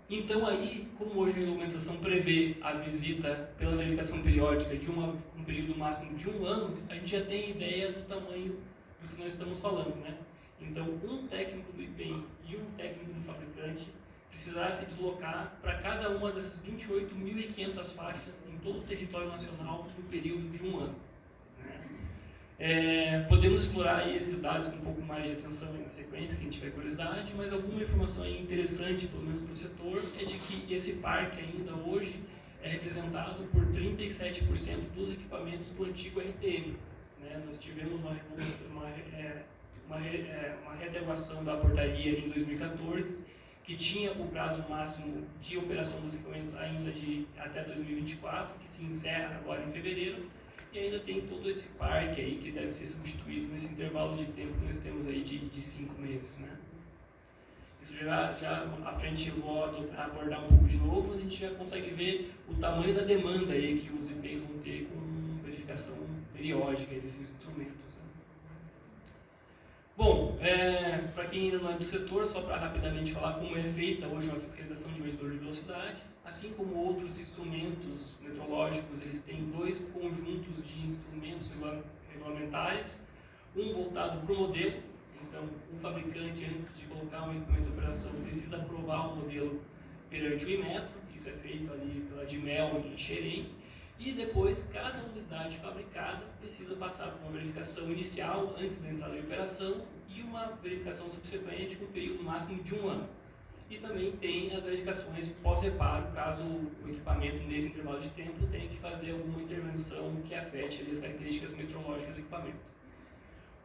Speaker 5: Então aí, como hoje a regulamentação prevê a visita pela verificação periódica de um período máximo de 1 ano, a gente já tem ideia do tamanho do que nós estamos falando, né? Então, um técnico do IPEM e um técnico do fabricante precisará se deslocar para cada uma das 28.500 faixas em todo o território nacional no período de 1 ano. Podemos explorar aí esses dados com um pouco mais de atenção na sequência, quem tiver curiosidade, mas alguma informação aí interessante, pelo menos para o setor, é de que esse parque ainda hoje é representado por 37% dos equipamentos do antigo RTM. Né? Nós tivemos uma readequação da portaria em 2014, que tinha o prazo máximo de operação dos equipamentos ainda de até 2024, que se encerra agora em fevereiro, e ainda tem todo esse parque aí que deve ser substituído nesse intervalo de tempo que nós temos aí de 5 meses, né? Isso já à frente eu vou abordar um pouco de novo, a gente já consegue ver o tamanho da demanda aí que os IPs vão ter com verificação periódica desses instrumentos, né? Bom, para quem ainda não é do setor, só para rapidamente falar como é feita hoje uma fiscalização de medidor de velocidade. Assim como outros instrumentos metrológicos, eles têm 2 conjuntos de instrumentos regulamentares, um voltado para o modelo. Então, o fabricante, antes de colocar um equipamento de operação, precisa aprovar o modelo perante o Inmetro, isso é feito ali pela DIMEL em Xerém, e depois cada unidade fabricada precisa passar por uma verificação inicial antes da entrada em operação e uma verificação subsequente com um período máximo de 1 ano. E também tem as verificações pós-reparo, caso o equipamento nesse intervalo de tempo tenha que fazer alguma intervenção que afete ali as características metrológicas do equipamento.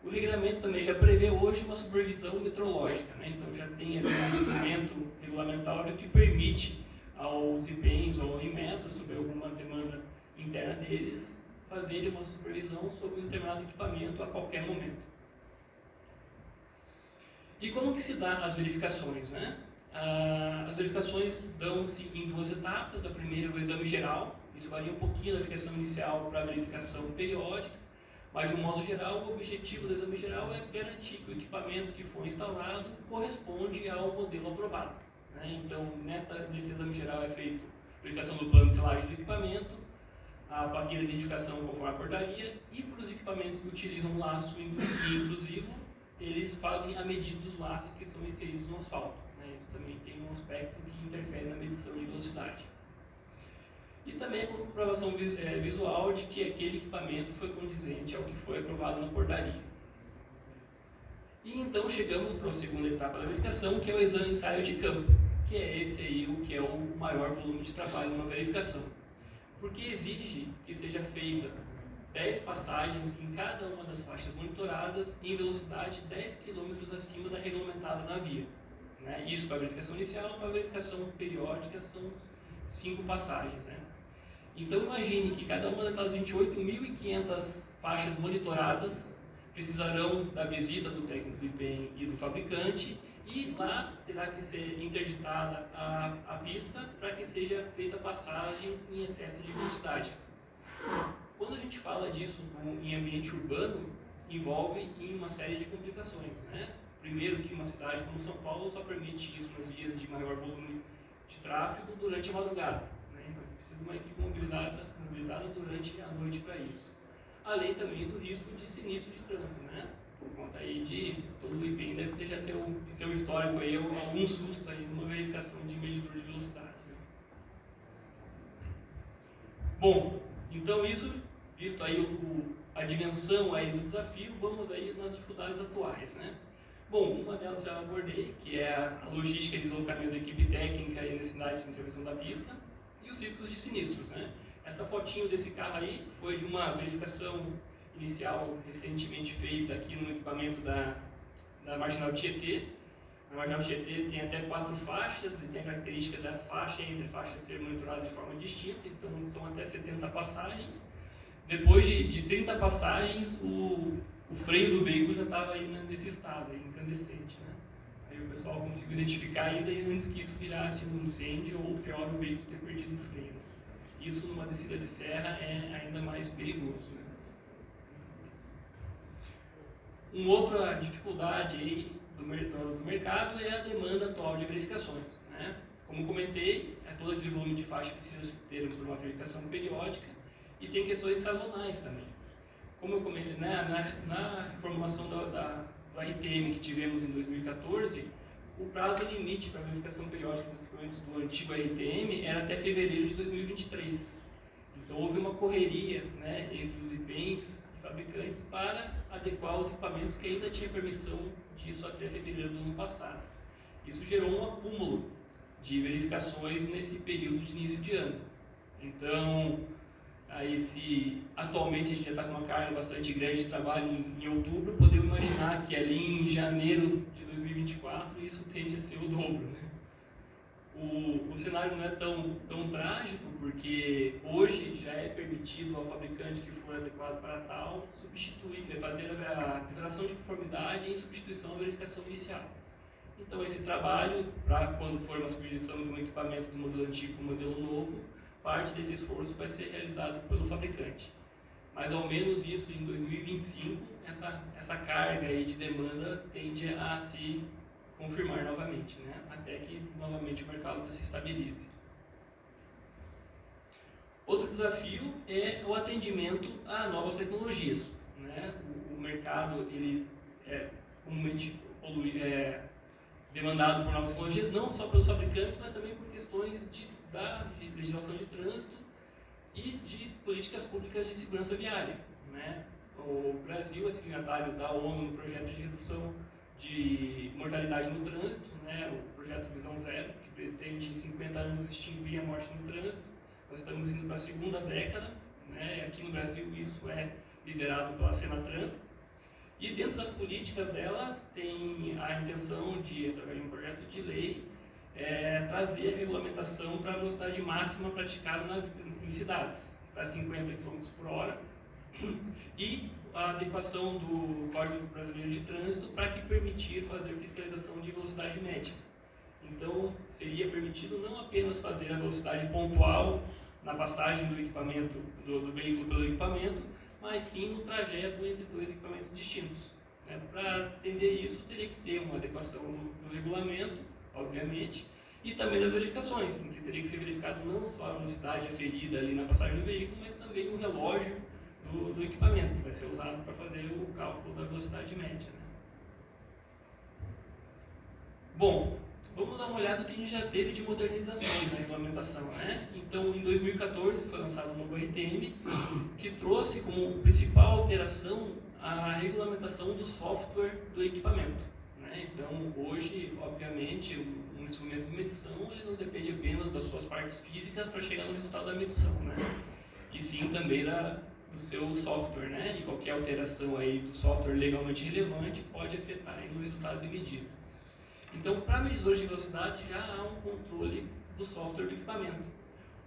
Speaker 5: O regulamento também já prevê hoje uma supervisão metrológica, né? Então já tem ali um instrumento regulamentário que permite aos IPENs ou ao Inmetro, sob alguma demanda interna deles, fazerem uma supervisão sobre um determinado equipamento a qualquer momento. E como que se dá as verificações, né? As verificações dão-se em 2 etapas. A primeira é o exame geral, isso varia um pouquinho da verificação inicial para a verificação periódica, mas de um modo geral, o objetivo do exame geral é garantir que o equipamento que foi instalado corresponde ao modelo aprovado, né? Então, nesse exame geral é feito a verificação do plano de selagem do equipamento, a plaquinha de identificação conforme a portaria, e para os equipamentos que utilizam laço intrusivo, eles fazem a medida dos laços que são inseridos no asfalto. Isso também tem um aspecto que interfere na medição de velocidade. E também a comprovação visual de que aquele equipamento foi condizente ao que foi aprovado na portaria. E então chegamos para a segunda etapa da verificação, que é o exame ensaio de campo, que é esse aí o que é o maior volume de trabalho numa verificação. Porque exige que seja feita 10 passagens em cada uma das faixas monitoradas em velocidade 10 km acima da regulamentada na via. Né? Isso para a verificação inicial, para a verificação periódica são 5 passagens. Né? Então imagine que cada uma daquelas 28.500 faixas monitoradas precisarão da visita do técnico do IPEM e do fabricante, e lá terá que ser interditada a pista para que seja feita passagens em excesso de velocidade. Quando a gente fala disso em ambiente urbano, envolve em uma série de complicações, né? Primeiro, que uma cidade como São Paulo só permite isso nas vias de maior volume de tráfego durante a madrugada, né? Então precisa de uma equipe mobilizada durante a noite para isso. Além também do risco de sinistro de trânsito, né? Por conta aí de todo o IPEM deve ter já ter o seu histórico aí, algum susto aí numa verificação de medidor de velocidade, né? Bom, então isso, visto aí a dimensão aí do desafio, vamos aí nas dificuldades atuais, né? Bom, uma delas já abordei, que é a logística de deslocamento da equipe técnica e a necessidade de intervenção da pista, e os riscos de sinistros, né? Essa fotinho desse carro aí foi de uma verificação inicial recentemente feita aqui no equipamento da Marginal Tietê. A Marginal Tietê tem até 4 faixas e tem a característica da faixa entre faixas ser monitorada de forma distinta, então são até 70 passagens. Depois de 30 passagens, o freio do veículo já estava aí nesse estado, aí, incandescente, né? Aí o pessoal conseguiu identificar ainda antes que isso virasse um incêndio ou, pior, o veículo ter perdido o freio. Isso numa descida de serra é ainda mais perigoso, né? Uma outra dificuldade aí do mercado é a demanda atual de verificações, né? Como comentei, todo aquele volume de faixa precisa ter por uma verificação periódica e tem questões sazonais também. Como eu comentei, né, na reformulação do RTM que tivemos em 2014, o prazo limite para a verificação periódica dos equipamentos do antigo RTM era até fevereiro de 2023. Então houve uma correria, né, entre os IPENs e fabricantes para adequar os equipamentos que ainda tinham permissão disso até fevereiro do ano passado. Isso gerou um acúmulo de verificações nesse período de início de ano. Então, aí se atualmente a gente já está com uma carga bastante grande de trabalho em outubro, podemos imaginar que ali em janeiro de 2024 isso tende a ser o dobro, né? O cenário não é tão trágico, porque hoje já é permitido ao fabricante que for adequado para tal fazer a declaração de conformidade em substituição à verificação inicial. Então esse trabalho, para quando for uma substituição de um equipamento do modelo antigo para o modelo novo, parte desse esforço vai ser realizado pelo fabricante. Mas ao menos isso em 2025, essa carga aí de demanda tende a se confirmar novamente, né? Até que novamente o mercado se estabilize. Outro desafio é o atendimento a novas tecnologias, né? O mercado ele é comumente demandado por novas tecnologias, não só pelos fabricantes, mas também por questões da legislação de trânsito e de políticas públicas de segurança viária, né? O Brasil é signatário da ONU no projeto de redução de mortalidade no trânsito, né? O projeto Visão Zero, que pretende em 50 anos extinguir a morte no trânsito. Nós estamos indo para a segunda década, né? Aqui no Brasil isso é liderado pela Senatran. E dentro das políticas delas tem a intenção de, através de um projeto de lei, trazer a regulamentação para a velocidade máxima praticada em cidades, para 50 km por hora, e a adequação do Código Brasileiro de Trânsito para que permitir fazer fiscalização de velocidade média. Então, seria permitido não apenas fazer a velocidade pontual na passagem do equipamento, do veículo pelo equipamento, mas sim no trajeto entre dois equipamentos distintos. Para atender isso, teria que ter uma adequação do regulamento, obviamente, e também das verificações, porque teria que ser verificado não só a velocidade aferida ali na passagem do veículo, mas também o relógio do equipamento, que vai ser usado para fazer o cálculo da velocidade média, né? Bom, vamos dar uma olhada no que a gente já teve de modernizações na regulamentação, né? Então, em 2014 foi lançado o novo RTM, que trouxe como principal alteração a regulamentação do software do equipamento, né? Então, hoje, obviamente, um instrumento de medição ele não depende apenas das suas partes físicas para chegar no resultado da medição, né? E sim também do seu software, né? E qualquer alteração aí do software legalmente relevante pode afetar aí no resultado de medida. Então, para medidores de velocidade já há um controle do software do equipamento,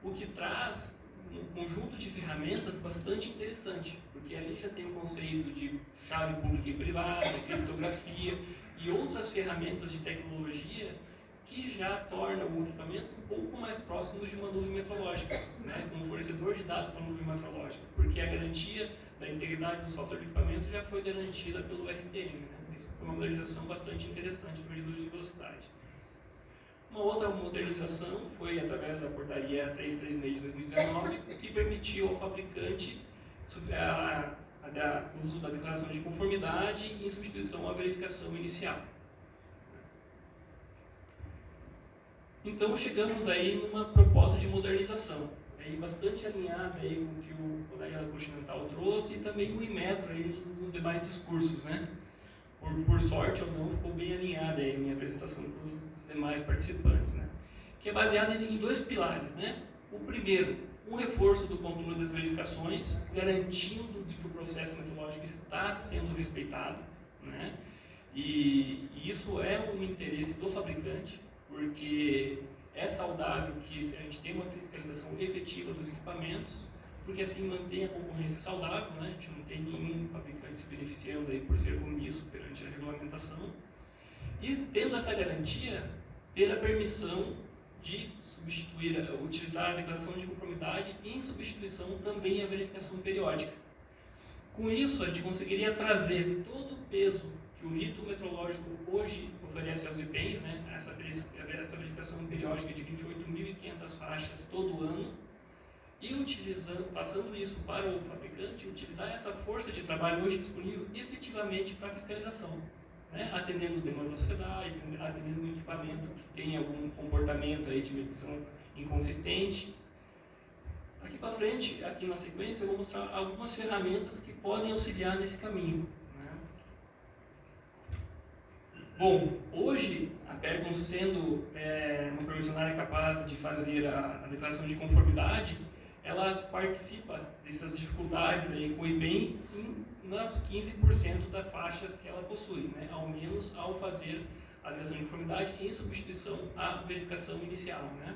Speaker 5: o que traz um conjunto de ferramentas bastante interessante, porque ali já tem o conceito de chave pública e privada, criptografia e outras ferramentas de tecnologia que já tornam o equipamento um pouco mais próximo de uma nuvem metrológica, né, como fornecedor de dados para uma nuvem metrológica, porque a garantia da integridade do software do equipamento já foi garantida pelo RTM, né? Isso foi uma modernização bastante interessante para medidores de velocidade. Uma outra modernização foi através da portaria 336 de 2019, que permitiu ao fabricante o uso da declaração de conformidade em substituição à verificação inicial. Então chegamos aí numa proposta de modernização, aí bastante alinhada aí com o que o colega Continental trouxe e também o Inmetro aí nos demais discursos, né? Por sorte ou não, ficou bem alinhada aí a minha apresentação com os demais participantes, né? Que é baseada em dois pilares, né? O primeiro, um reforço do controle das verificações, garantindo que o processo metodológico está sendo respeitado, né? E isso é um interesse do fabricante, porque é saudável que a gente tenha uma fiscalização efetiva dos equipamentos, porque assim mantém a concorrência saudável, né? A gente não tem nenhum fabricante se beneficiando aí por ser omisso perante a regulamentação. E tendo essa garantia, ter a permissão de utilizar a declaração de conformidade em substituição também à verificação periódica. Com isso, a gente conseguiria trazer todo o peso que o rito metrológico hoje oferece aos IPENs, né, essa verificação periódica de 28.500 faixas todo ano, e passando isso para o fabricante, utilizar essa força de trabalho hoje disponível efetivamente para fiscalização, né, atendendo demandas da sociedade, atendendo um equipamento que tem algum comportamento aí de medição inconsistente. Aqui para frente, aqui na sequência, eu vou mostrar algumas ferramentas que podem auxiliar nesse caminho. Bom, hoje, a Percon sendo uma permissionária capaz de fazer a declaração de conformidade, ela participa dessas dificuldades aí com o IBEM nas 15% das faixas que ela possui, né? Ao menos ao fazer a declaração de conformidade em substituição à verificação inicial, né?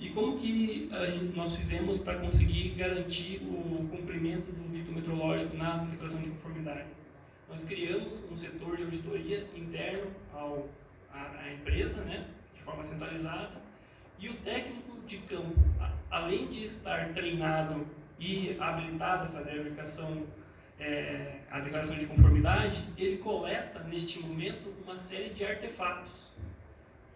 Speaker 5: E como que nós fizemos para conseguir garantir o cumprimento do rito metrológico na declaração de conformidade? Nós criamos um setor de auditoria interno à empresa, né, de forma centralizada, e o técnico de campo, além de estar treinado e habilitado a fazer a verificação, a declaração de conformidade, ele coleta, neste momento, uma série de artefatos,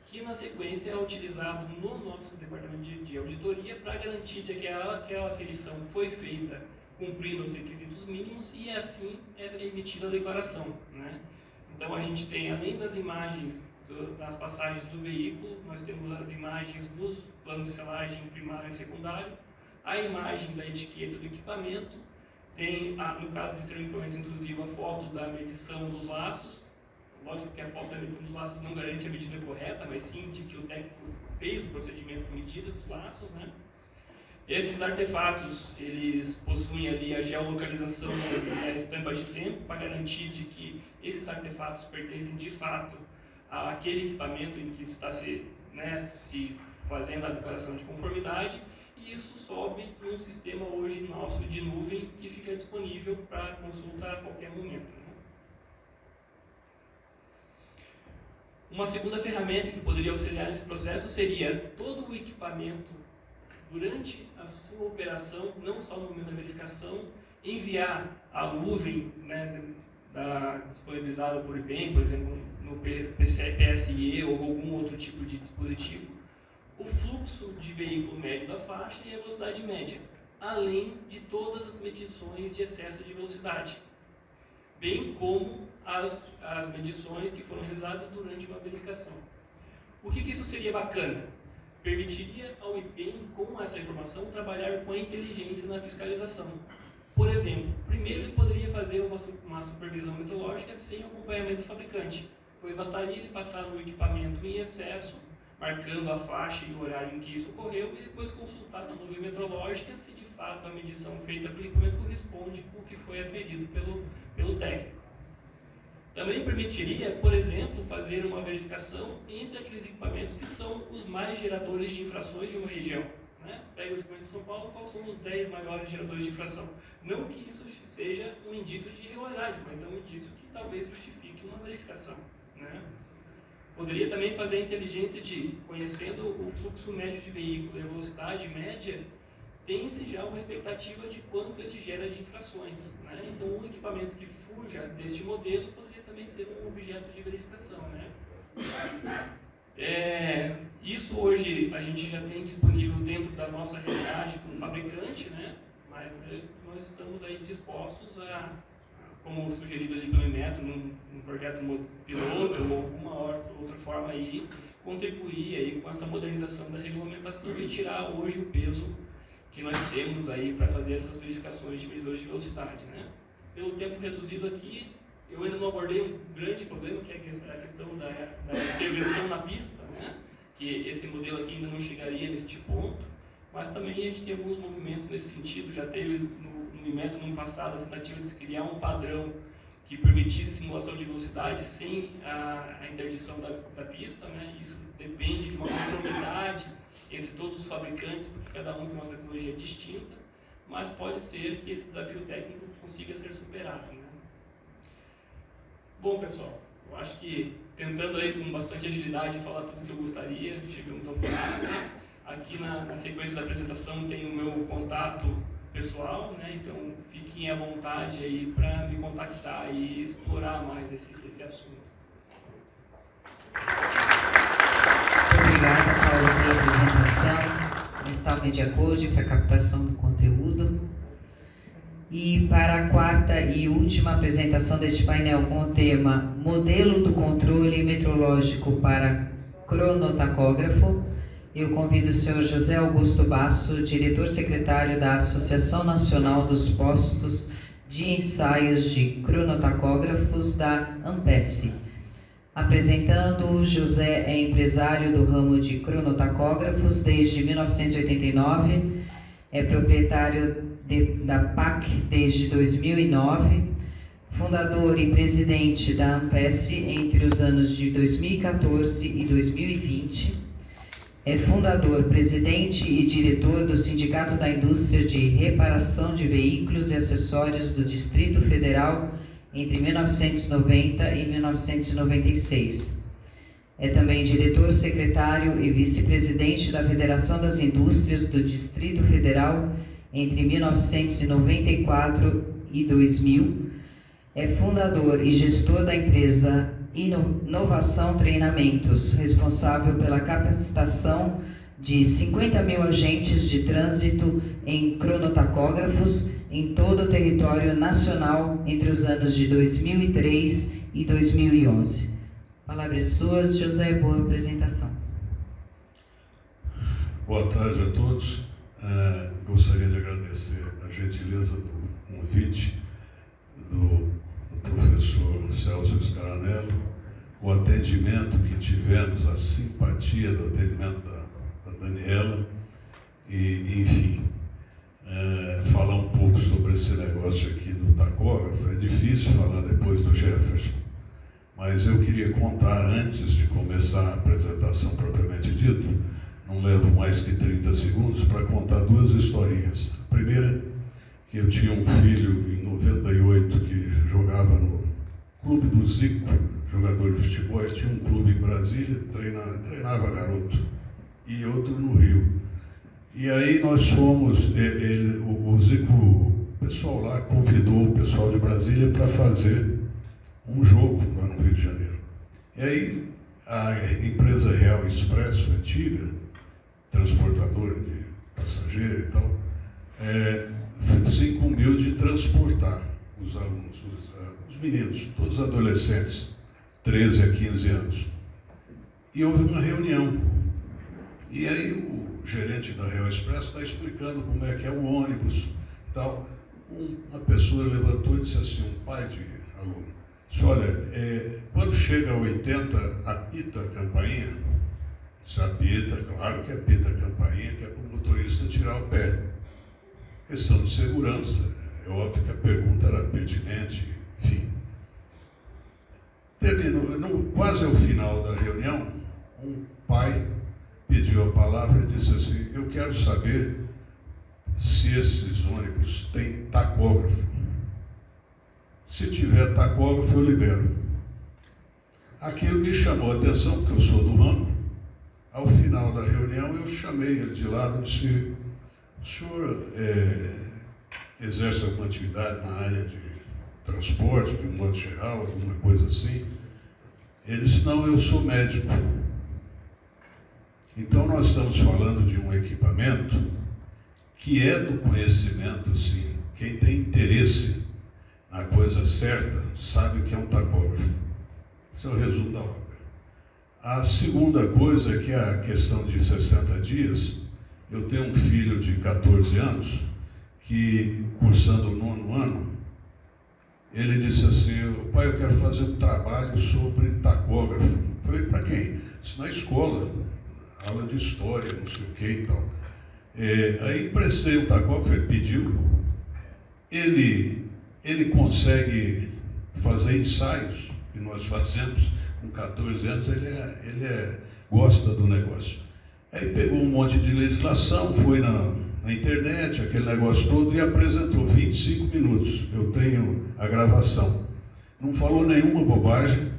Speaker 5: que na sequência é utilizado no nosso departamento de auditoria para garantir de que aquela aferição foi feita cumprindo os requisitos mínimos e assim é emitida a declaração, né? Então a gente tem, além das imagens das passagens do veículo, nós temos as imagens dos planos de selagem primário e secundário, a imagem da etiqueta do equipamento, tem, no caso de ser um equipamento intrusivo, a foto da medição dos laços. Lógico que a foto da medição dos laços não garante a medida correta, mas sim de que o técnico fez o procedimento de medida dos laços, né? Esses artefatos, eles possuem ali a geolocalização e a estampa de tempo para garantir de que esses artefatos pertencem de fato àquele equipamento em que está se fazendo a declaração de conformidade, e isso sobe em um sistema hoje nosso de nuvem que fica disponível para consulta a qualquer momento, né? Uma segunda ferramenta que poderia auxiliar nesse processo seria todo o equipamento, durante a sua operação, não só no momento da verificação, enviar a nuvem, né, disponibilizada por IBEM, por exemplo, no PSE ou algum outro tipo de dispositivo, o fluxo de veículo médio da faixa e a velocidade média, além de todas as medições de excesso de velocidade, bem como as medições que foram realizadas durante uma verificação. Por que isso seria bacana? Permitiria ao IPEM, com essa informação, trabalhar com a inteligência na fiscalização. Por exemplo, primeiro ele poderia fazer uma supervisão metrológica sem acompanhamento do fabricante, pois bastaria ele passar no equipamento em excesso, marcando a faixa e o horário em que isso ocorreu, e depois consultar na nuvem metrológica se de fato a medição feita pelo equipamento corresponde com o que foi aferido pelo técnico. Também permitiria, por exemplo, fazer uma verificação entre aqueles equipamentos que são os mais geradores de infrações de uma região, né? Pega os equipamentos de São Paulo, quais são os 10 maiores geradores de infração. Não que isso seja um indício de irregularidade, mas é um indício que talvez justifique uma verificação, né? Poderia também fazer a inteligência de, conhecendo o fluxo médio de veículo e a velocidade média, tem-se já uma expectativa de quanto ele gera de infrações, né? Então, um equipamento que fuja deste modelo poderia também ser um objeto de verificação, né? Isso hoje a gente já tem disponível dentro da nossa realidade como fabricante, né? Mas nós estamos aí dispostos a, como sugerido ali pelo Inmetro, num projeto piloto ou alguma outra forma aí, contribuir aí com essa modernização da regulamentação e tirar hoje o peso que nós temos aí para fazer essas verificações de medidores de velocidade, né? Pelo tempo reduzido aqui, eu ainda não abordei um grande problema, que é a questão da intervenção na pista, né? Que esse modelo aqui ainda não chegaria neste ponto, mas também a gente tem alguns movimentos nesse sentido. Já teve no Inmetro no passado a tentativa de se criar um padrão que permitisse simulação de velocidade sem a interdição da pista, né? Isso depende de uma conformidade entre todos os fabricantes, porque cada um tem uma tecnologia distinta, mas pode ser que esse desafio técnico consiga ser superado, né? Bom, pessoal, Eu acho que, tentando aí com bastante agilidade falar tudo que eu gostaria, chegamos ao final. Aqui na sequência da apresentação tem o meu contato pessoal, né? Então fiquem à vontade aí para me contactar e explorar mais esse assunto.
Speaker 1: Muito obrigada, Paulo, pela apresentação. Está o Media Code para captação do conteúdo. E para a quarta e última apresentação deste painel com o tema Modelo do Controle Metrológico para Cronotacógrafo, eu convido o senhor José Augusto Basso, diretor-secretário da Associação Nacional dos Postos de Ensaios de Cronotacógrafos da ANPES. Apresentando, José é empresário do ramo de cronotacógrafos desde 1989, é proprietário da PAC desde 2009, fundador e presidente da ANPES entre os anos de 2014 e 2020, é fundador, presidente e diretor do Sindicato da Indústria de Reparação de Veículos e Acessórios do Distrito Federal entre 1990 e 1996. É também diretor, secretário e vice-presidente da Federação das Indústrias do Distrito Federal entre 1994 e 2000. É fundador e gestor da empresa Inovação Treinamentos, responsável pela capacitação de 50 mil agentes de trânsito em cronotacógrafos em todo o território nacional entre os anos de 2003 e 2011. Palavras suas, José, boa apresentação.
Speaker 6: Boa tarde a todos. Gostaria de agradecer a gentileza do convite do professor Celso Scaranello, o atendimento que tivemos, a simpatia do atendimento da Daniela e, enfim, falar um pouco sobre esse negócio aqui do tacógrafo. É difícil falar depois do Jefferson, mas eu queria contar, antes de começar a apresentação propriamente dita, não levo mais que 30 segundos, para contar duas historinhas. A primeira, que eu tinha um filho em 98 que jogava no Clube do Zico, jogador de futebol. Ele tinha um clube em Brasília, treinava garoto, e outro no Rio. E aí nós fomos, o Zico, o pessoal lá convidou o pessoal de Brasília para fazer um jogo lá no Rio de Janeiro. E aí a empresa Real Expresso, antiga, transportadora de passageiro e tal, se incumbiu de transportar os alunos, os meninos, todos adolescentes, 13 a 15 anos. E houve uma reunião. E aí o gerente da Real Expresso está explicando como é que é o ônibus e tal. Uma pessoa levantou e disse assim, um pai de aluno, disse, olha, quando chega a 80, apita a campainha? Se apita, claro que apita a campainha, que é para o motorista tirar o pé. Questão de segurança, é óbvio que a pergunta era pertinente, enfim. Terminou, quase ao final da reunião, um pai pediu a palavra e disse assim, eu quero saber se esses ônibus têm tacógrafo. Se tiver tacógrafo, eu libero. Aquilo me chamou a atenção, porque eu sou do ramo. Ao final da reunião, eu chamei ele de lado e disse, o senhor exerce alguma atividade na área de transporte, de um modo geral, alguma coisa assim? Ele disse, não, eu sou médico. Então nós estamos falando de um equipamento que é do conhecimento, sim. Quem tem interesse na coisa certa sabe o que é um tacógrafo. Esse é o resumo da obra. A segunda coisa, que é a questão de 60 dias, eu tenho um filho de 14 anos que, cursando o 9º ano, ele disse assim, pai, eu quero fazer um trabalho sobre tacógrafo. Eu falei, para quem? Disse, na escola, aula de história, não sei o que e tal. Aí emprestei o tacógrafo, ele pediu. Ele consegue fazer ensaios, que nós fazemos com 14 anos, ele gosta do negócio. Aí pegou um monte de legislação, foi na internet, aquele negócio todo, e apresentou 25 minutos. Eu tenho a gravação. Não falou nenhuma bobagem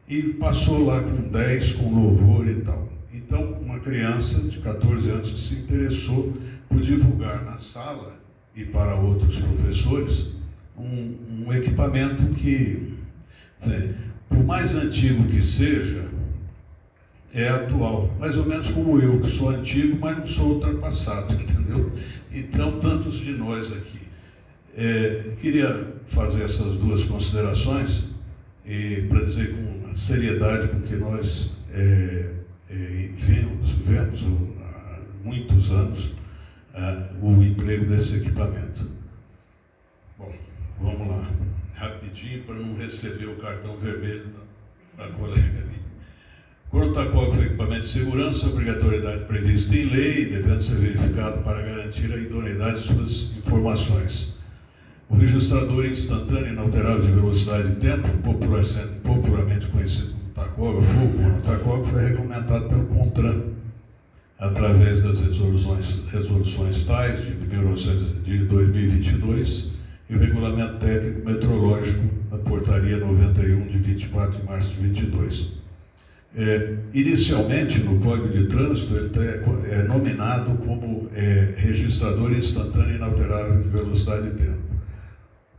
Speaker 6: e passou lá com 10, com louvor e tal. Então, uma criança de 14 anos que se interessou por divulgar na sala e para outros professores um equipamento que, por mais antigo que seja, é atual. Mais ou menos como eu, que sou antigo, mas não sou ultrapassado, entendeu? Então, tantos de nós aqui. Queria fazer essas duas considerações para dizer com a seriedade com que nós vemos há muitos anos o emprego desse equipamento. Bom, vamos lá, rapidinho para não receber o cartão vermelho da colega ali. Cronotacógrafo é equipamento de segurança, obrigatoriedade prevista em lei, devendo ser verificado para garantir a idoneidade de suas informações. O registrador instantâneo inalterável de velocidade e tempo, popularmente conhecido como tacógrafo ou cronotacógrafo, é regulamentado pelo CONTRAN, através das resoluções tais de 2022 e o Regulamento Técnico Metrológico da Portaria 91 de 24 de março de 22. Inicialmente, no Código de Trânsito, ele é nominado como registrador instantâneo inalterável de velocidade e tempo,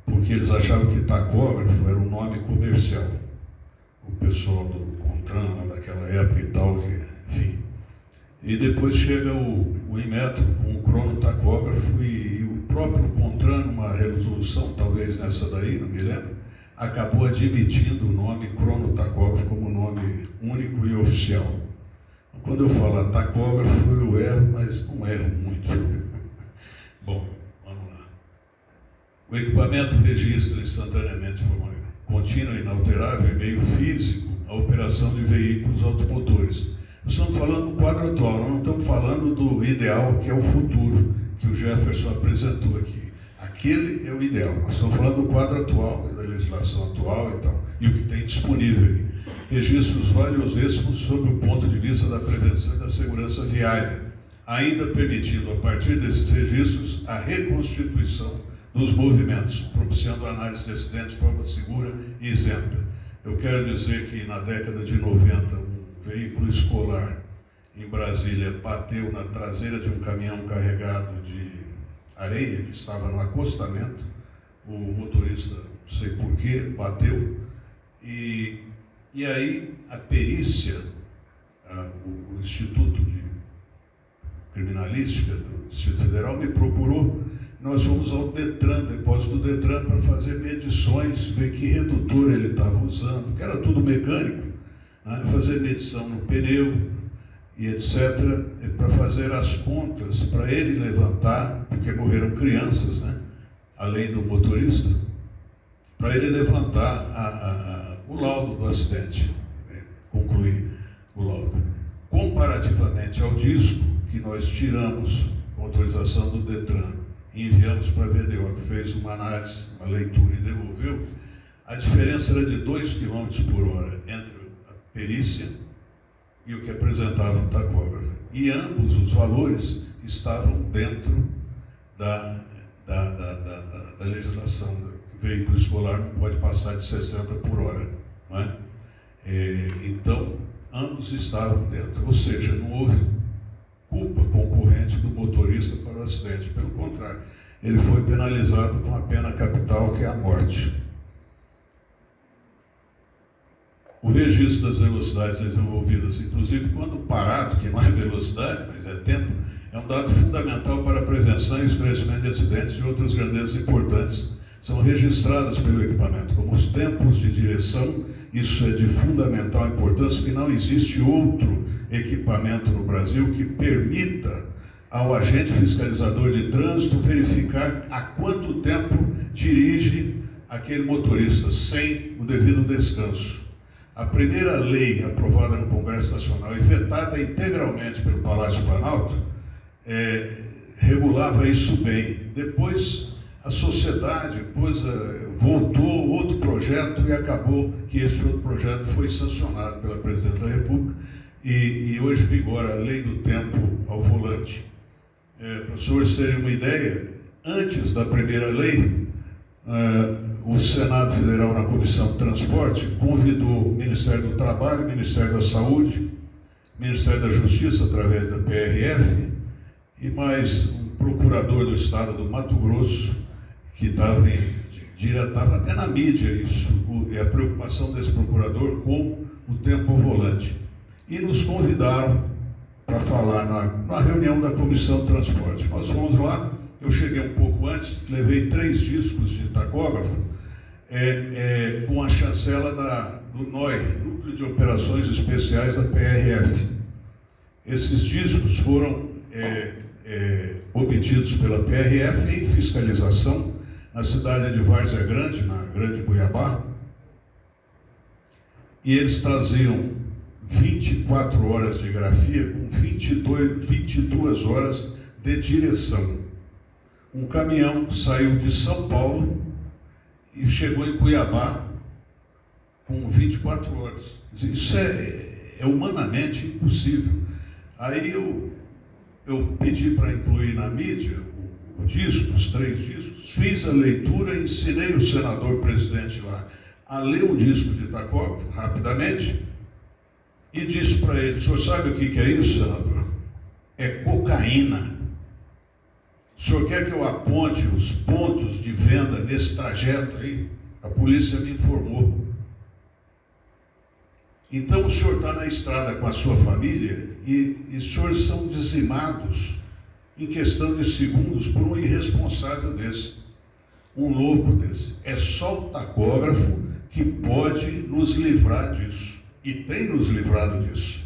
Speaker 6: porque eles achavam que tacógrafo era um nome comercial. O pessoal do CONTRAN, lá daquela época e tal, enfim. E depois chega o Inmetro com o cronotacógrafo e o próprio CONTRAN, numa resolução, talvez nessa daí, não me lembro, acabou admitindo o nome cronotacógrafo como nome único e oficial. Quando eu falo tacógrafo, eu erro, mas não erro muito. Bom, vamos lá. O equipamento registra instantaneamente, de forma contínua e inalterável, em meio físico, a operação de veículos automotores. Nós estamos falando do quadro atual, nós não estamos falando do ideal, que é o futuro, que o Jefferson apresentou aqui. Aquele é o ideal. Nós estamos falando do quadro atual, da legislação atual e tal, e o que tem disponível aí. Registros valiosíssimos sob o ponto de vista da prevenção e da segurança viária, ainda permitindo, a partir desses registros, a reconstituição dos movimentos, propiciando a análise de acidentes de forma segura e isenta. Eu quero dizer que na década de 90, um veículo escolar em Brasília bateu na traseira de um caminhão carregado de areia que estava no acostamento. O motorista, não sei porquê, bateu. E aí a perícia, o Instituto de Criminalística do Distrito Federal me procurou. Nós fomos ao Detran, depósito do Detran, para fazer medições, ver que redutor ele estava usando, que era tudo mecânico, né? Fazer medição no pneu e etc., para fazer as contas, para ele levantar, porque morreram crianças, né? Além do motorista, para ele levantar o laudo do acidente, concluir o laudo. Comparativamente ao disco que nós tiramos com autorização do Detran, enviamos para a VDO, que fez uma análise, uma leitura e devolveu, a diferença era de 2 km por hora entre a perícia e o que apresentava o tacógrafo. E ambos os valores estavam dentro da legislação. O veículo escolar não pode passar de 60 por hora. Não é? Então, ambos estavam dentro. Ou seja, não houve culpa concorrente do motorista para o acidente. Pelo contrário, ele foi penalizado com a pena capital, que é a morte. O registro das velocidades desenvolvidas, inclusive quando parado, que não é velocidade, mas é tempo, é um dado fundamental para a prevenção e esclarecimento de acidentes e outras grandezas importantes. São registradas pelo equipamento, como os tempos de direção. Isso é de fundamental importância, porque não existe outro equipamento no Brasil que permita ao agente fiscalizador de trânsito verificar há quanto tempo dirige aquele motorista, sem o devido descanso. A primeira lei aprovada no Congresso Nacional e vetada integralmente pelo Palácio Planalto regulava isso bem. Depois a sociedade voltou outro projeto e acabou que esse outro projeto foi sancionado pela Presidente da República e hoje vigora a lei do tempo ao volante. Para os senhores terem uma ideia, antes da primeira lei, o Senado Federal, na Comissão de Transporte, convidou o Ministério do Trabalho, o Ministério da Saúde, o Ministério da Justiça, através da PRF, e mais um procurador do Estado do Mato Grosso, que estava até na mídia isso, a preocupação desse procurador com o tempo ao volante. E nos convidaram para falar na reunião da Comissão de Transporte. Nós fomos lá, eu cheguei um pouco antes, levei 3 discos de tacógrafo com a chancela do NOI, Núcleo de Operações Especiais da PRF. Esses discos foram obtidos pela PRF em fiscalização na cidade de Várzea Grande, na Grande Cuiabá, e eles traziam 24 horas de grafia com 22 horas de direção. Um caminhão saiu de São Paulo e chegou em Cuiabá com 24 horas. Isso é humanamente impossível. Aí eu pedi para incluir na mídia o disco, os 3 discos, fiz a leitura, ensinei o senador presidente lá a ler um disco de tacógrafo rapidamente e disse para ele: o senhor sabe o que é isso, senador? É cocaína. O senhor quer que eu aponte os pontos de venda nesse trajeto aí? A polícia me informou. Então o senhor está na estrada com a sua família e os senhores são dizimados em questão de segundos por um irresponsável desse, um louco desse. É só o tacógrafo que pode nos livrar disso, e tem nos livrado disso,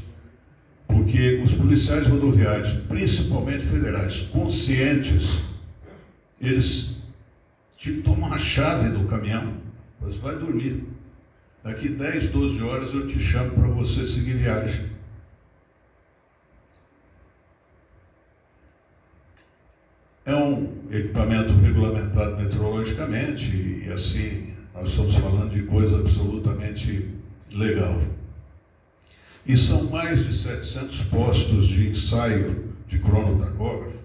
Speaker 6: porque os policiais rodoviários, principalmente federais, conscientes, eles te tomam a chave do caminhão, você vai dormir, daqui 10, 12 horas eu te chamo para você seguir viagem. É um equipamento regulamentado metrologicamente e assim nós estamos falando de coisa absolutamente legal. E são mais de 700 postos de ensaio de cronotacógrafo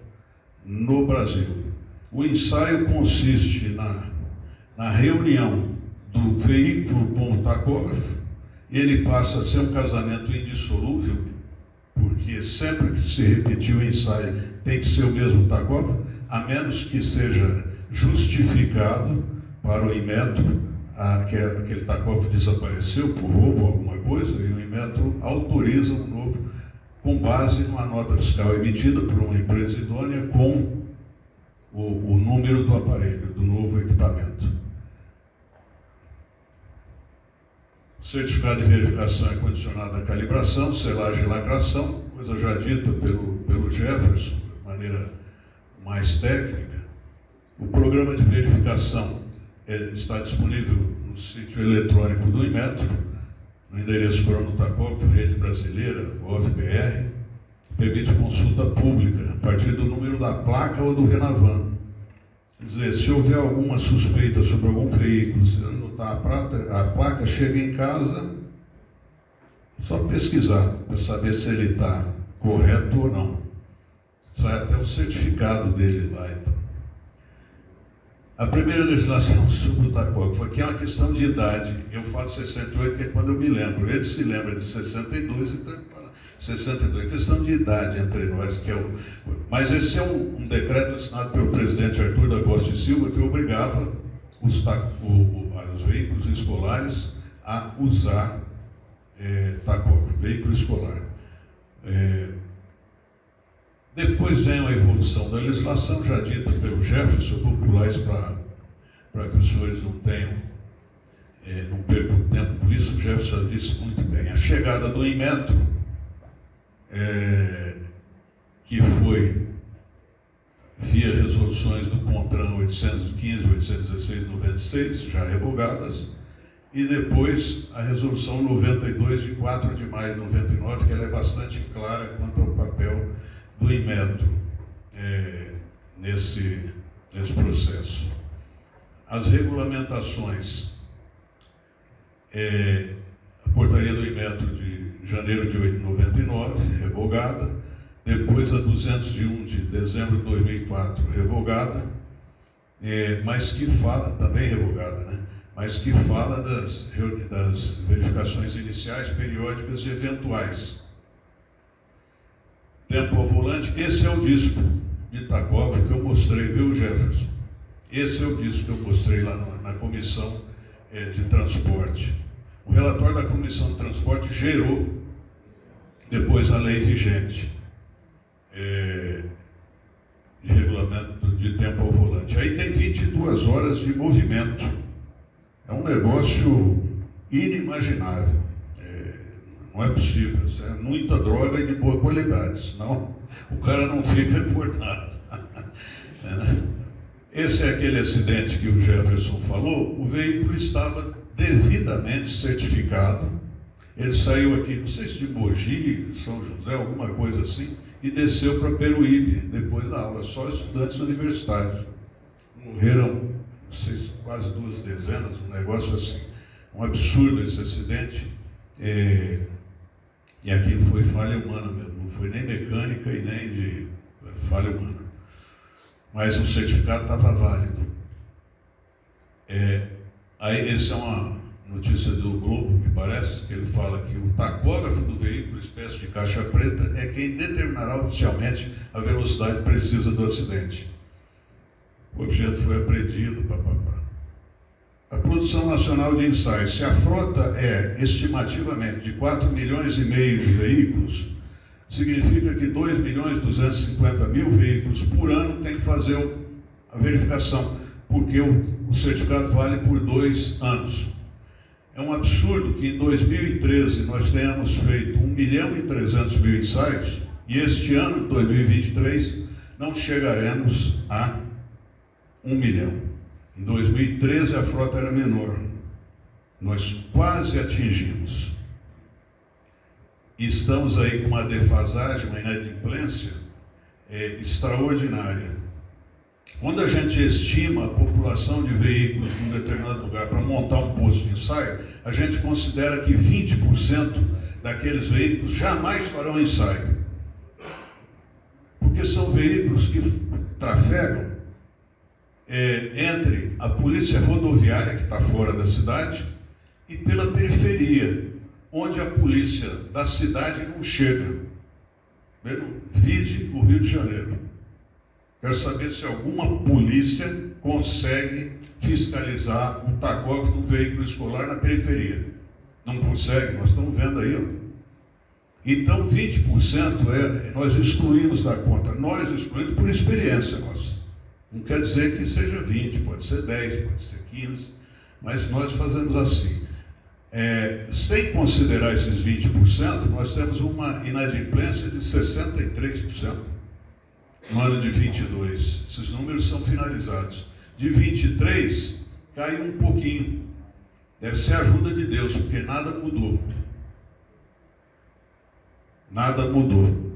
Speaker 6: no Brasil. O ensaio consiste na reunião do veículo com o tacógrafo. Ele passa a ser um casamento indissolúvel, porque sempre que se repetir o ensaio tem que ser o mesmo tacógrafo, a menos que seja justificado para o Inmetro que aquele tacógrafo desapareceu por roubo ou alguma coisa, e o Inmetro autoriza um novo, com base numa nota fiscal emitida por uma empresa idônea com o número do aparelho, do novo equipamento. O certificado de verificação é condicionado à calibração, selagem e lacração, coisa já dita pelo Jefferson, de maneira mais técnica. O programa de verificação está disponível no sítio eletrônico do Inmetro, no endereço cronotacógrafo, Rede Brasileira, GovBR, permite consulta pública a partir do número da placa ou do Renavan. Quer dizer, se houver alguma suspeita sobre algum veículo, se anotar a placa, chega em casa, só pesquisar para saber se ele está correto ou não. Sai até o certificado dele lá, então. A primeira legislação sobre o tacógrafo aqui é uma questão de idade. Eu falo 68, que é quando eu me lembro. Ele se lembra de 62, então ele fala 62. É questão de idade entre nós, que é o... Mas esse é um decreto assinado pelo presidente Arthur da Costa e Silva, que obrigava os veículos escolares a usar tacógrafo, veículo escolar. Depois vem a evolução da legislação, já dita pelo Jefferson. Eu vou pular isso para que os senhores não percam tempo com isso. O Jefferson disse muito bem. A chegada do Inmetro, que foi via resoluções do CONTRAN 815, 816 e 96, já revogadas, e depois a resolução 92, de 4 de maio de 99, que ela é bastante clara quanto ao papel do Inmetro nesse processo. As regulamentações, a portaria do Inmetro de janeiro de 99, revogada, depois a 201 de dezembro de 2004, revogada, mas que fala, também revogada, né? mas que fala das verificações iniciais, periódicas e eventuais. Tempo ao volante, esse é o disco de tacógrafo que eu mostrei, viu, Jefferson? Esse é o disco que eu mostrei lá na comissão de transporte. O relatório da comissão de transporte gerou depois a lei vigente de regulamento de tempo ao volante. Aí tem 22 horas de movimento. É um negócio inimaginável. Não é possível. É muita droga e de boa qualidade, senão o cara não fica acordado. Esse é aquele acidente que o Jefferson falou. O veículo estava devidamente certificado. Ele saiu aqui, não sei se de Mogi, São José, alguma coisa assim, e desceu para Peruíbe, depois da aula, só estudantes universitários. Morreram, não sei se quase 2 dezenas, um negócio assim. Um absurdo esse acidente. E aquilo foi falha humana mesmo, não foi nem mecânica e nem de falha humana. Mas o certificado estava válido. Aí, essa é uma notícia do Globo, me parece, que ele fala que o tacógrafo do veículo, espécie de caixa preta, é quem determinará oficialmente a velocidade precisa do acidente. O objeto foi apreendido, papapá. A produção nacional de ensaios, se a frota é estimativamente de 4,5 milhões de veículos, significa que 2.250.000 veículos por ano tem que fazer a verificação, porque o certificado vale por 2 anos. É um absurdo que em 2013 nós tenhamos feito 1.300.000 ensaios e este ano, 2023, não chegaremos a 1 milhão. Em 2013 a frota era menor. Nós quase atingimos. Estamos aí com uma defasagem, uma inadimplência extraordinária. Quando a gente estima a população de veículos em um determinado lugar para montar um posto de ensaio, a gente considera que 20% daqueles veículos jamais farão ensaio. Porque são veículos que trafegam entre a polícia rodoviária, que está fora da cidade, e pela periferia, onde a polícia da cidade não chega. Vide o Rio de Janeiro. Quero saber se alguma polícia consegue fiscalizar um tacógrafo de um veículo escolar na periferia. Não consegue, nós estamos vendo aí. Ó. Então, 20% nós excluímos da conta. Nós excluímos por experiência nossa. Não quer dizer que seja 20, pode ser 10, pode ser 15, mas nós fazemos assim. Sem considerar esses 20%, nós temos uma inadimplência de 63%. No ano de 22, esses números são finalizados. De 23, caiu um pouquinho. Deve ser a ajuda de Deus, porque nada mudou. Nada mudou.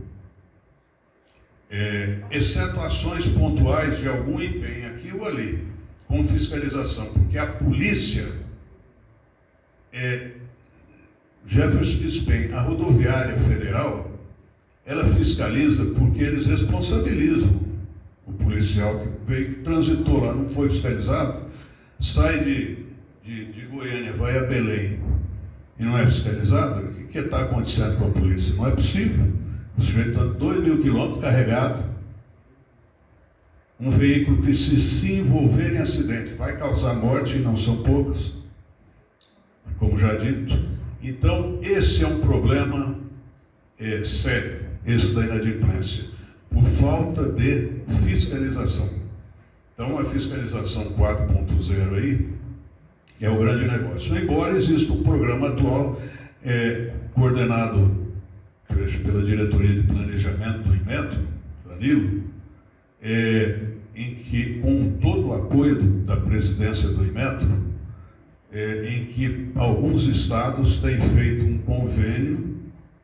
Speaker 6: Exceto ações pontuais de algum empenho aqui ou ali, com fiscalização, porque a polícia, Jefferson diz bem, a rodoviária federal, ela fiscaliza porque eles responsabilizam o policial que veio, transitou lá, não foi fiscalizado, sai de Goiânia, vai a Belém e não é fiscalizado. O que está acontecendo com a polícia? Não é possível. O sujeito está 2.000 quilômetros carregado. Um veículo que se envolver em acidente vai causar morte, e não são poucas, como já dito. Então, esse é um problema sério, esse da inadimplência, por falta de fiscalização. Então, a fiscalização 4.0 aí é o grande negócio. Embora exista um programa atual, coordenado pela diretoria de planejamento do INMETRO, Danilo, em que, com todo o apoio da presidência do INMETRO, em que alguns estados têm feito um convênio,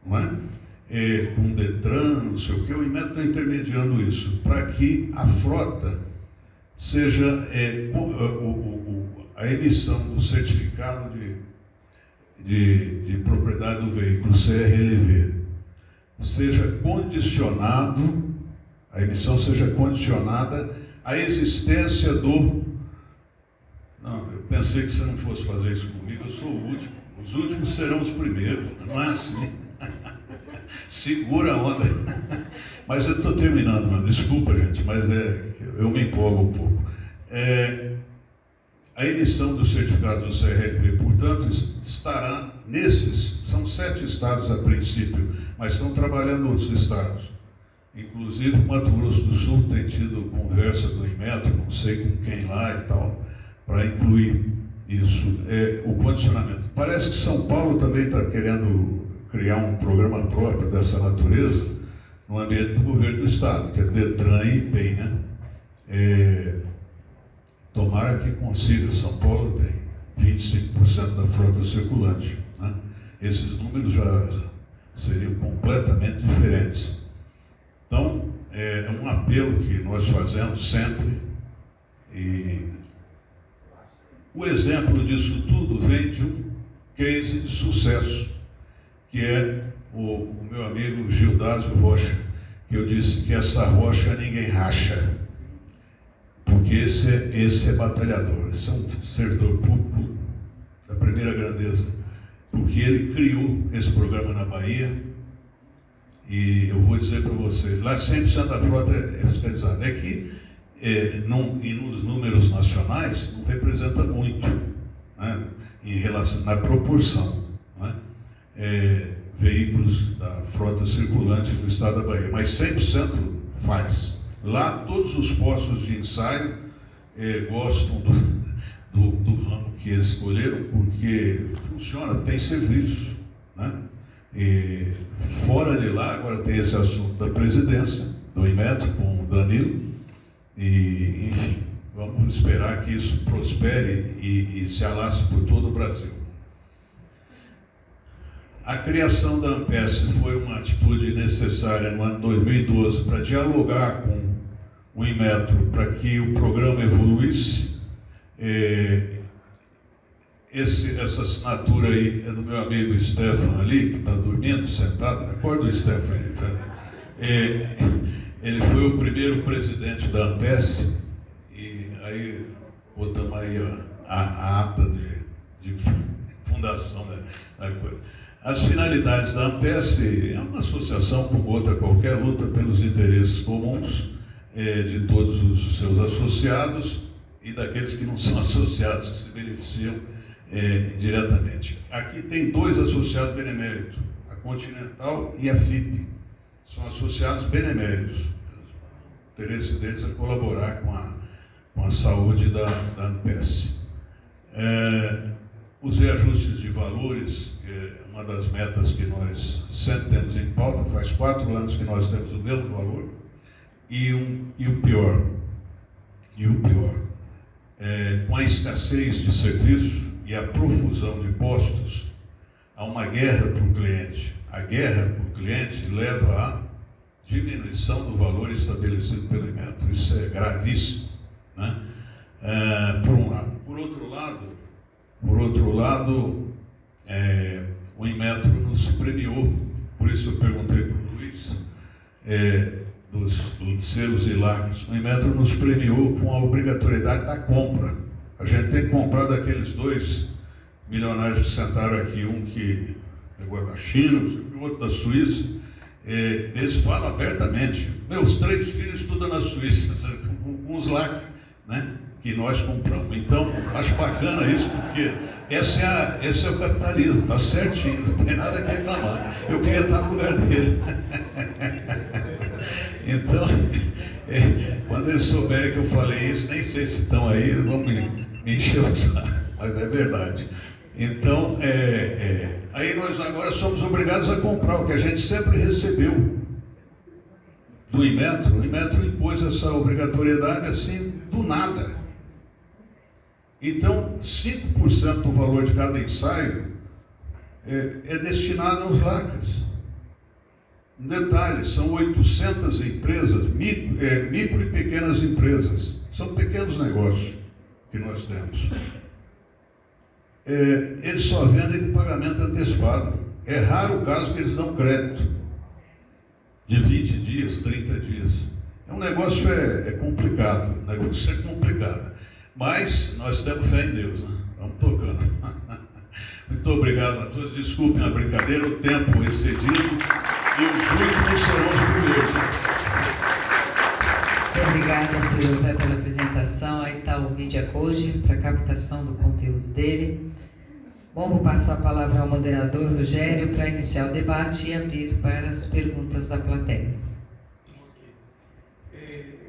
Speaker 6: não é? Com o Detran, não sei o que, o INMETRO está intermediando isso, para que a frota seja, a emissão do certificado de propriedade do veículo, CRLV, seja condicionado, a emissão seja condicionada à existência do Não, eu pensei que você não fosse fazer isso comigo, eu sou o último. Os últimos serão os primeiros, não é assim? Segura a onda. Mas eu estou terminando, mano. Desculpa, gente, mas eu me empolgo um pouco. A emissão do certificado do CRLV, portanto, estará nesses, são 7 estados a princípio, mas estão trabalhando outros estados. Inclusive, o Mato Grosso do Sul tem tido conversa do Inmetro, não sei com quem lá e tal, para incluir isso, o condicionamento. Parece que São Paulo também está querendo criar um programa próprio dessa natureza no ambiente do governo do estado, que é Detran e IPEM, né? Tomara que consiga. São Paulo tem 25% da frota circulante, né? Esses números já seriam completamente diferentes. Então, é um apelo que nós fazemos sempre, e o exemplo disso tudo vem de um case de sucesso, que é o meu amigo Gildásio Rocha, que eu disse que essa rocha ninguém racha, porque esse é batalhador, esse é um servidor público da primeira grandeza, porque ele criou esse programa na Bahia, e eu vou dizer para vocês, lá 100% da frota é fiscalizada. É que nos números nacionais não representa muito, né, em relação, na proporção, né, veículos da frota circulante no estado da Bahia, mas 100% faz. Lá todos os postos de ensaio gostam do ramo que eles escolheram, porque funciona, tem serviço, né? E fora de lá, agora tem esse assunto da presidência, do Inmetro com o Danilo, e enfim, vamos esperar que isso prospere e se alastre por todo o Brasil. A criação da Ampes foi uma atitude necessária no ano 2012 para dialogar com o Inmetro, para que o programa evoluísse. Essa assinatura aí é do meu amigo Stefan ali, que está dormindo, sentado. Acorda o Stefan aí, tá? Ele foi o primeiro presidente da Ampes, e aí botamos aí a ata de fundação da coisa. As finalidades da Ampes é uma associação como outra qualquer, luta pelos interesses comuns de todos os seus associados e daqueles que não são associados, que se beneficiam diretamente. Aqui tem 2 associados beneméritos, a Continental e a FIP. São associados beneméritos. O interesse deles é colaborar com a saúde da Ampes. Os reajustes de valores, uma das metas que nós sempre temos em pauta, faz 4 anos que nós temos o mesmo valor, e o pior, com a escassez de serviço e a profusão de postos, há uma guerra para o cliente. A guerra para o cliente leva à diminuição do valor estabelecido pelo Inmetro. Isso é gravíssimo, né? Por um lado. Por outro lado, o Inmetro nos premiou, por isso eu perguntei para o Luiz, dos selos e lacres. O Inmetro nos premiou com a obrigatoriedade da compra. A gente tem que comprar daqueles 2 milionários que sentaram aqui, um que pegou da China, o outro da Suíça. Eles falam abertamente, meus 3 filhos estudam na Suíça, com os lacres, né, que nós compramos. Então, acho bacana isso, porque esse é o capitalismo, está certinho, não tem nada que reclamar. Eu queria estar no lugar dele. Então, quando eles souberem que eu falei isso, nem sei se estão aí, eles vão me encher o saco, mas é verdade. Então, aí nós agora somos obrigados a comprar o que a gente sempre recebeu do Inmetro. O Inmetro impôs essa obrigatoriedade assim, do nada. Então, 5% do valor de cada ensaio é destinado aos lacres. Um detalhe, são 800 empresas, micro e pequenas empresas. São pequenos negócios que nós temos. Eles só vendem com pagamento antecipado. É raro o caso que eles dão crédito de 20 dias, 30 dias. Um negócio complicado, Mas nós temos fé em Deus, né? Vamos tocando. Muito obrigado a todos. Desculpem a brincadeira, o tempo excedido e os últimos serão os primeiros.
Speaker 1: Muito obrigada, Sr. José, pela apresentação. Aí está o Media Code para captação do conteúdo dele. Bom, vou passar a palavra ao moderador Rogério para iniciar o debate e abrir para as perguntas da plateia.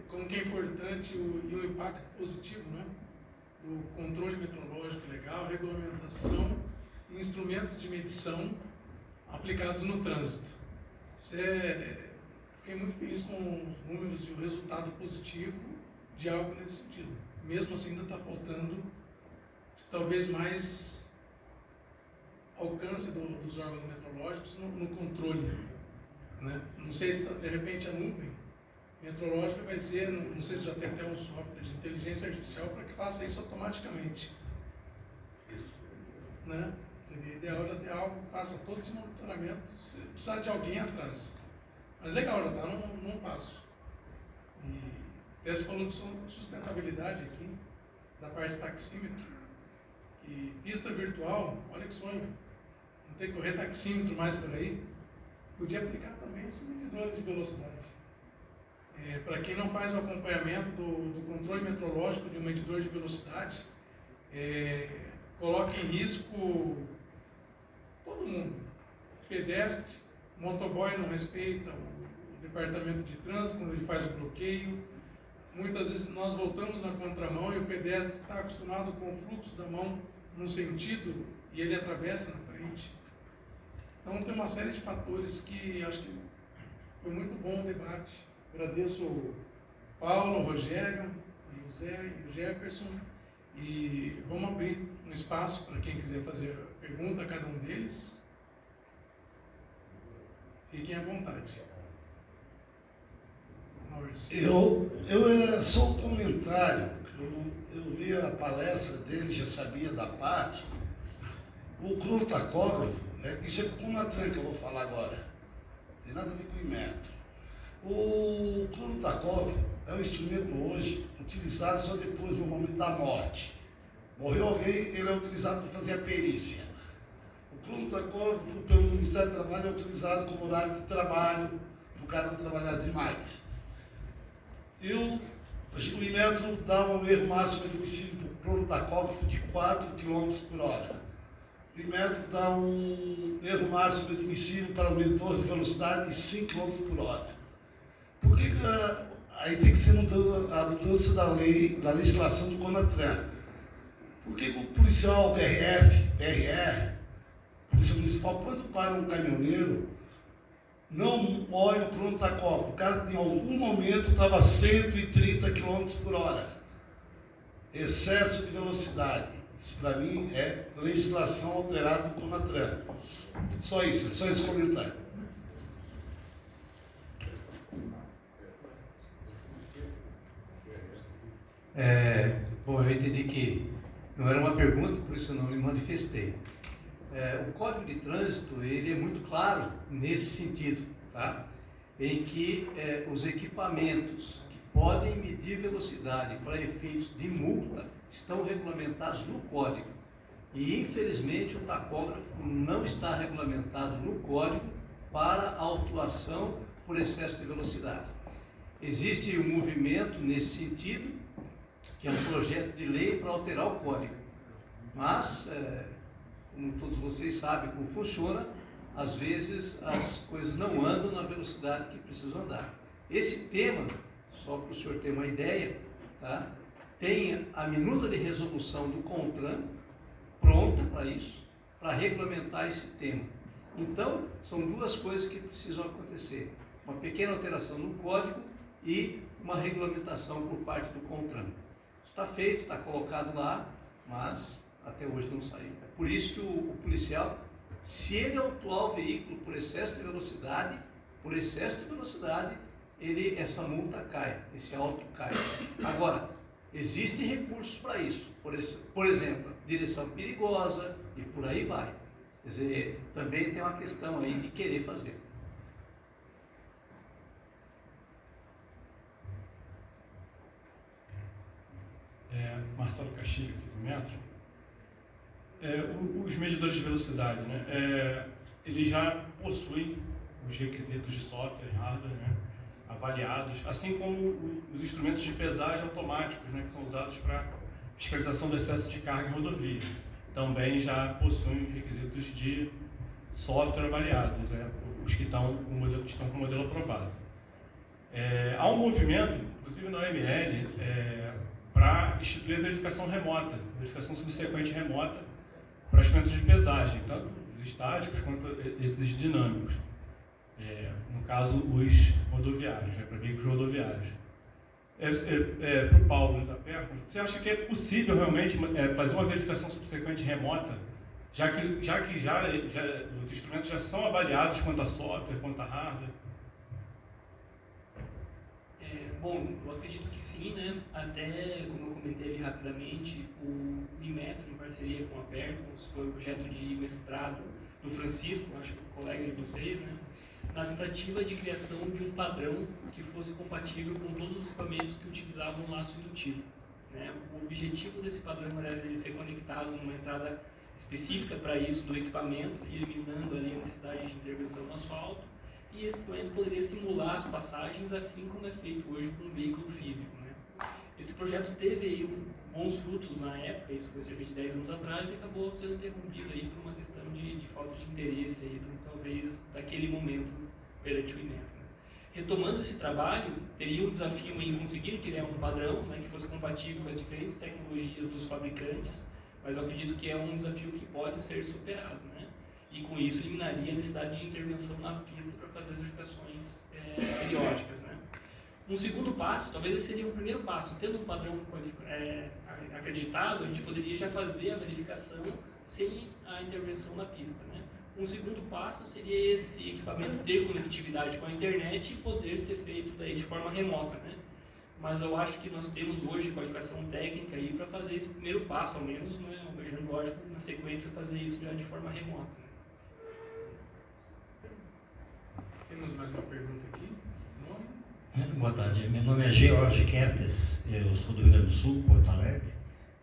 Speaker 2: Como que é importante e o impacto positivo, né? Do controle metrológico legal, regulamentação e instrumentos de medição aplicados no trânsito. Fiquei muito feliz com os números e o resultado positivo de algo nesse sentido. Mesmo assim, ainda está faltando talvez mais alcance dos órgãos metrológicos no controle, né? Não sei se de repente a nuvem metrológica vai ser, não sei se já tem até um software de inteligência artificial para que faça isso automaticamente, né? Seria ideal já ter algo que faça todo esse monitoramento, se precisar de alguém atrás. Mas legal, já está num passo. E até você falou de sustentabilidade aqui, da parte de taxímetro. E pista virtual, olha que sonho. Não tem que correr taxímetro mais por aí. Podia aplicar também isso no medidor de velocidade. Para quem não faz o acompanhamento do controle metrológico de um medidor de velocidade, coloca em risco todo mundo. Pedestre, motoboy não respeita o departamento de trânsito quando ele faz o bloqueio. Muitas vezes nós voltamos na contramão e o pedestre está acostumado com o fluxo da mão num sentido e ele atravessa na frente. Então tem uma série de fatores que acho que foi muito bom o debate. Agradeço o Paulo, o Rogério, o José e o Jefferson. E vamos abrir um espaço para quem quiser fazer pergunta a cada um deles. Fiquem à vontade.
Speaker 7: Eu só um comentário. Eu vi a palestra dele, já sabia da parte. O cronotacógrafo, isso é com a Tran que eu vou falar agora. Não tem nada a ver com o Inmetro. O cronotacógrafo é um instrumento hoje utilizado só depois do momento da morte. Morreu alguém, ele é utilizado para fazer a perícia. O cronotacógrafo pelo Ministério do Trabalho é utilizado como horário de trabalho, para o cara não trabalhar demais. Acho que o Inmetro dá um erro máximo de homicídio para o cronotacógrafo de 4 km por hora. O Inmetro dá um erro máximo de homicídio para o medidor de velocidade de 5 km por hora. Por que aí tem que ser a mudança da lei, da legislação do CONATRAN? Por que o policial PRR, Polícia Municipal, quando para um caminhoneiro, não olha o cronotacógrafo? O cara, em algum momento, estava a 130 km por hora. Excesso de velocidade. Isso, para mim, é legislação alterada do CONATRAN. Só isso, é só esse comentário.
Speaker 3: Bom, eu entendi que não era uma pergunta, por isso eu não me manifestei. O Código de Trânsito, ele é muito claro nesse sentido, tá? Em que os equipamentos que podem medir velocidade para efeitos de multa estão regulamentados no Código. E, infelizmente, o tacógrafo não está regulamentado no Código para autuação por excesso de velocidade. Existe um movimento nesse sentido, que é um projeto de lei para alterar o Código. Mas, como todos vocês sabem como funciona, às vezes as coisas não andam na velocidade que precisam andar. Esse tema, só para o senhor ter uma ideia, tá? Tem a minuta de resolução do CONTRAN pronta para isso, para regulamentar esse tema. Então, são duas coisas que precisam acontecer. Uma pequena alteração no código e uma regulamentação por parte do CONTRAN. Está feito, está colocado lá, mas até hoje não saiu. É por isso que o policial, se ele autuar o veículo por excesso de velocidade, essa multa cai, esse auto cai. Agora, existem recursos para isso. Por exemplo, direção perigosa e por aí vai. Quer dizer, também tem uma questão aí de querer fazer.
Speaker 8: Marcelo Castilho, aqui do Metro. Os medidores de velocidade, né, eles já possuem os requisitos de software e hardware, né, avaliados, assim como os instrumentos de pesagem automáticos, né, que são usados para fiscalização do excesso de carga em rodovia. Também já possuem requisitos de software avaliados, os que estão com o modelo aprovado. Há um movimento, inclusive na OML, para instituir a verificação remota, verificação subsequente remota para instrumentos de pesagem, tanto os estáticos quanto esses dinâmicos. No caso, os rodoviários, para veículos rodoviários. Para o Paulo da Perco, você acha que é possível realmente fazer uma verificação subsequente remota, já que os instrumentos já são avaliados quanto a software, quanto a hardware?
Speaker 5: Bom, eu acredito que sim, né? Até, como eu comentei ali rapidamente, o Inmetro, em parceria com a Percons, foi um projeto de mestrado do Francisco, acho que é um colega de vocês, né? Na tentativa de criação de um padrão que fosse compatível com todos os equipamentos que utilizavam o laço indutivo, né? O objetivo desse padrão era ele ser conectado numa entrada específica para isso do equipamento, eliminando ali a necessidade de intervenção no asfalto, e esse equipamento poderia simular as passagens, assim como é feito hoje com um veículo físico, né? Esse projeto teve aí bons frutos na época, isso foi cerca de 10 anos atrás, e acabou sendo interrompido aí por uma questão de falta de interesse aí, talvez daquele momento perante o Inmetro, né? Retomando esse trabalho, teria um desafio em conseguir criar um padrão, né, que fosse compatível com as diferentes tecnologias dos fabricantes, mas eu acredito que é um desafio que pode ser superado, né? E com isso eliminaria a necessidade de intervenção na pista para fazer as verificações periódicas, né? Um segundo passo, talvez esse seria o primeiro passo, tendo um padrão acreditado, a gente poderia já fazer a verificação sem a intervenção na pista, né? Um segundo passo seria esse equipamento ter conectividade com a internet e poder ser feito daí de forma remota, né? Mas eu acho que nós temos hoje qualificação técnica aí para fazer esse primeiro passo, ao menos, né? Almejando, lógico, na sequência, fazer isso já de forma remota, né?
Speaker 2: Temos mais uma pergunta aqui.
Speaker 9: Boa tarde, meu nome é George Kempes, eu sou do Rio Grande do Sul, Porto Alegre.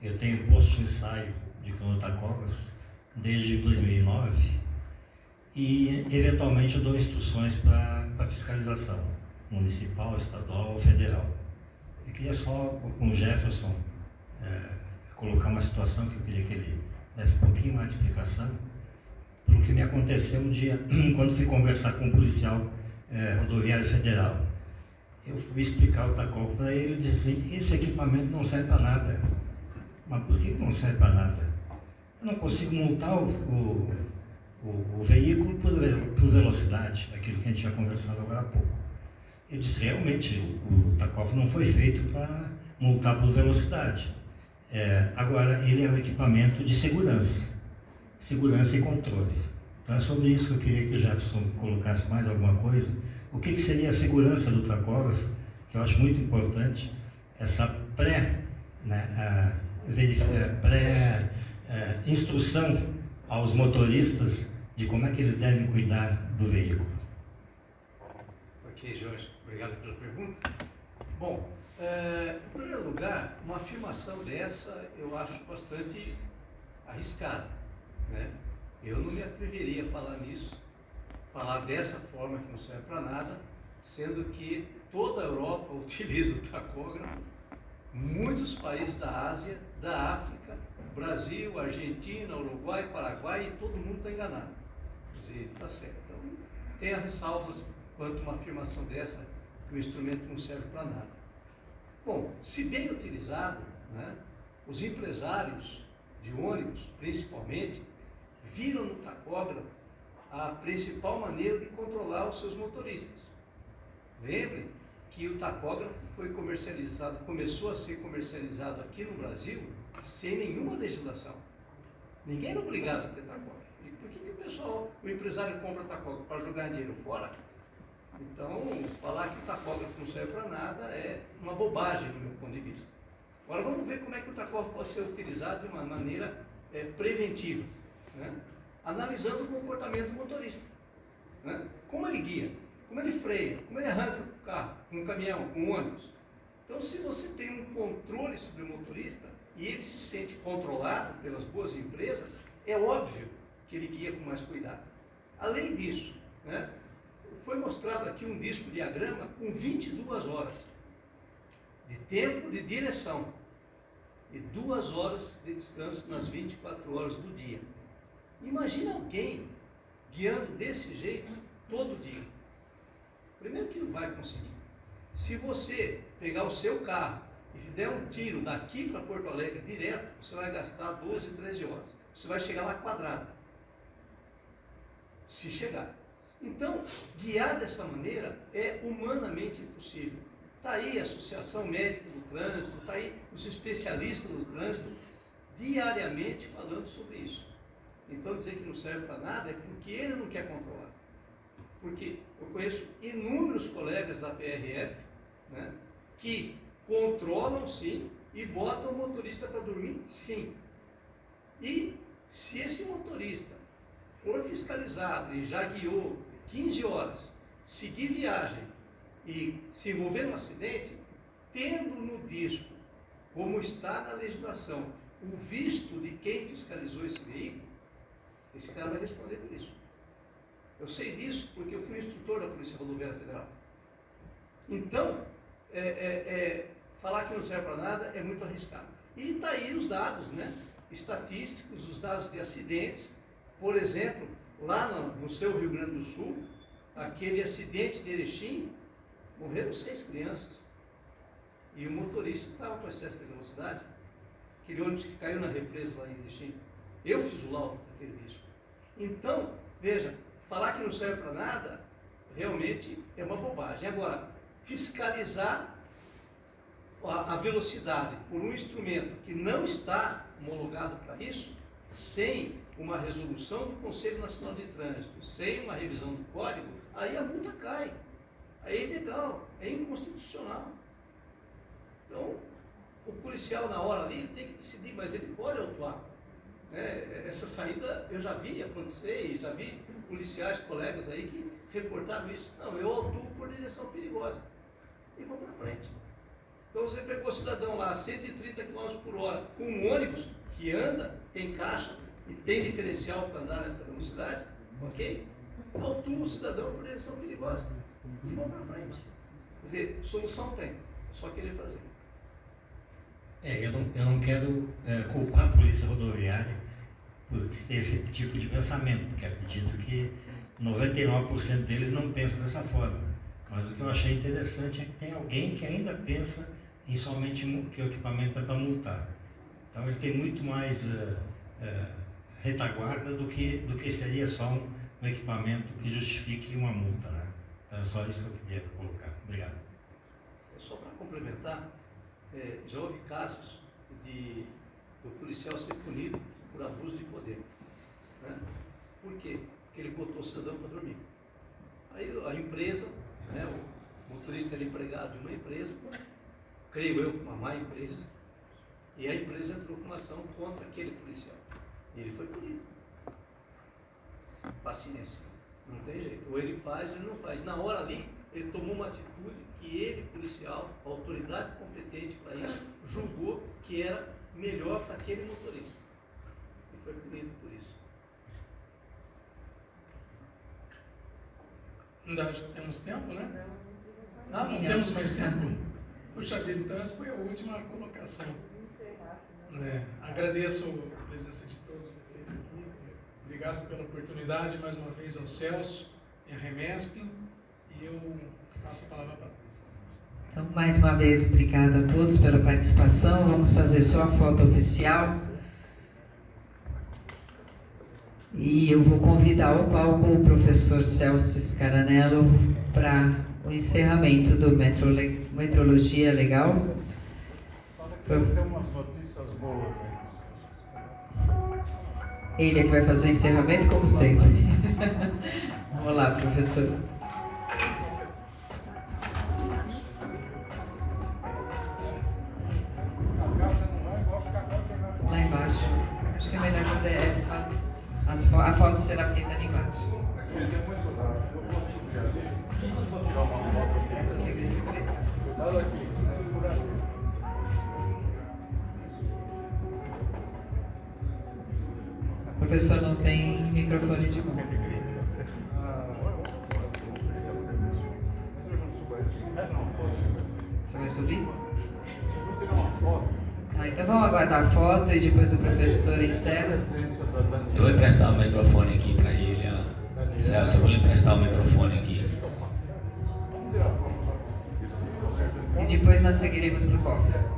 Speaker 9: Eu tenho posto de ensaio de cronotacógrafos desde 2009 e, eventualmente, eu dou instruções para fiscalização municipal, estadual ou federal. Eu queria só, com o Jefferson, colocar uma situação que eu queria que ele desse um pouquinho mais de explicação para o que me aconteceu um dia, quando fui conversar com um policial rodoviário federal. Eu fui explicar o tacógrafo para ele e disse assim, esse equipamento não serve para nada. Mas por que não serve para nada? Eu não consigo montar o veículo por velocidade, aquilo que a gente tinha conversado agora há pouco. Eu disse, realmente, o tacógrafo não foi feito para multar por velocidade. Agora, ele é um equipamento de segurança e controle. Então é sobre isso que eu queria que o Jefferson colocasse mais alguma coisa. O que seria a segurança do tacógrafo, que eu acho muito importante, essa instrução aos motoristas de como é que eles devem cuidar do veículo.
Speaker 3: Ok, Jorge, obrigado pela pergunta. Bom, em primeiro lugar, uma afirmação dessa eu acho bastante arriscada, né? Eu não me atreveria a falar nisso, falar dessa forma que não serve para nada, sendo que toda a Europa utiliza o tacógrafo, muitos países da Ásia, da África, Brasil, Argentina, Uruguai, Paraguai, e todo mundo está enganado. Quer dizer, está certo. Então, tem as ressalvas quanto a uma afirmação dessa, que o instrumento não serve para nada. Bom, se bem utilizado, né, os empresários de ônibus, principalmente, viram no tacógrafo a principal maneira de controlar os seus motoristas. Lembrem que o tacógrafo foi comercializado, começou a ser comercializado aqui no Brasil sem nenhuma legislação. Ninguém era obrigado a ter tacógrafo. E por que o empresário compra tacógrafo? Para jogar dinheiro fora? Então, falar que o tacógrafo não serve para nada é uma bobagem do meu ponto de vista. Agora vamos ver como é que o tacógrafo pode ser utilizado de uma maneira preventiva, né? Analisando o comportamento do motorista, né? Como ele guia, como ele freia, como ele arranca o carro, um caminhão, um ônibus. Então, se você tem um controle sobre o motorista, e ele se sente controlado pelas boas empresas, é óbvio que ele guia com mais cuidado. Além disso, né, foi mostrado aqui um disco diagrama com 22 horas de tempo de direção e 2 horas de descanso nas 24 horas do dia. Imagina alguém guiando desse jeito todo dia. Primeiro que não vai conseguir. Se você pegar o seu carro e der um tiro daqui para Porto Alegre direto, você vai gastar 12, 13 horas. Você vai chegar lá quadrado. Se chegar. Então, guiar dessa maneira é humanamente impossível. Está aí a Associação Médica do Trânsito, está aí os especialistas do trânsito, diariamente falando sobre isso. Então, dizer que não serve para nada é porque ele não quer controlar. Porque eu conheço inúmeros colegas da PRF, né, que controlam sim e botam o motorista para dormir sim. E se esse motorista for fiscalizado e já guiou 15 horas, seguir viagem e se envolver num acidente, tendo no disco, como está na legislação, o visto de quem fiscalizou esse veículo, esse cara vai responder por isso. Eu sei disso porque eu fui instrutor da Polícia Rodoviária Federal. Então, falar que não serve para nada é muito arriscado. E está aí os dados, né, estatísticos, os dados de acidentes. Por exemplo, lá no seu Rio Grande do Sul, aquele acidente de Erechim, morreram 6 crianças. E o motorista estava com excesso de velocidade. Aquele ônibus que caiu na represa lá em Erechim. Eu fiz o laudo daquele disco. Então, veja, falar que não serve para nada, realmente é uma bobagem. Agora, fiscalizar a velocidade por um instrumento que não está homologado para isso, sem uma resolução do Conselho Nacional de Trânsito, sem uma revisão do código, aí a multa cai. Aí é ilegal, é inconstitucional. Então, o policial na hora ali tem que decidir, mas ele pode autuar. Essa saída eu já vi acontecer e já vi policiais, colegas aí que reportaram isso. Não, eu autuo por direção perigosa. E vou para frente. Então você pegou o cidadão lá a 130 km por hora com um ônibus que anda, tem caixa e tem diferencial para andar nessa velocidade, ok? Autua o cidadão por direção perigosa. E vão para frente. Quer dizer, solução tem, só querer fazer.
Speaker 9: Eu não quero culpar a Polícia Rodoviária por ter esse tipo de pensamento, porque acredito que 99% deles não pensam dessa forma. Mas o que eu achei interessante é que tem alguém que ainda pensa em somente que o equipamento é para multar. Então ele tem muito mais retaguarda do que seria só um equipamento que justifique uma multa, né? Então é só isso que eu queria colocar. Obrigado.
Speaker 3: Só para complementar, já houve casos do policial ser punido por abuso de poder. Né? Por quê? Porque ele botou o cidadão para dormir. Aí a empresa, né, o motorista era empregado de uma empresa, creio eu, uma má empresa, e a empresa entrou com uma ação contra aquele policial. E ele foi punido. Paciência. Não tem jeito. Ou ele faz ou ele não faz. Na hora ali, ele tomou uma atitude que ele, policial, a autoridade competente para isso, julgou que era melhor para aquele motorista. E foi punido por isso.
Speaker 2: Ainda temos tempo, né? Não temos mais tempo. Puxa vida, então essa foi a última colocação. Agradeço a presença de todos vocês aqui. Obrigado pela oportunidade, mais uma vez ao Celso e à Remesp. E eu passo a palavra para a Patrícia.
Speaker 1: Então, mais uma vez, obrigada a todos pela participação. Vamos fazer só a foto oficial. E eu vou convidar ao palco o professor Celso Scaranello para o encerramento do Metrologia Legal.
Speaker 8: Tem umas notícias boas aí.
Speaker 1: Ele é que vai fazer o encerramento, como sempre. Vamos lá, professor. Lá embaixo. Acho que é melhor fazer. A foto será feita ali embaixo. professor não tem microfone de mão. Você vai subir? Então vamos aguardar a foto e depois o professor encerra.
Speaker 10: Eu vou emprestar o microfone aqui para ele. Celso, eu vou lhe emprestar o microfone aqui.
Speaker 1: E depois nós seguiremos para o cofre.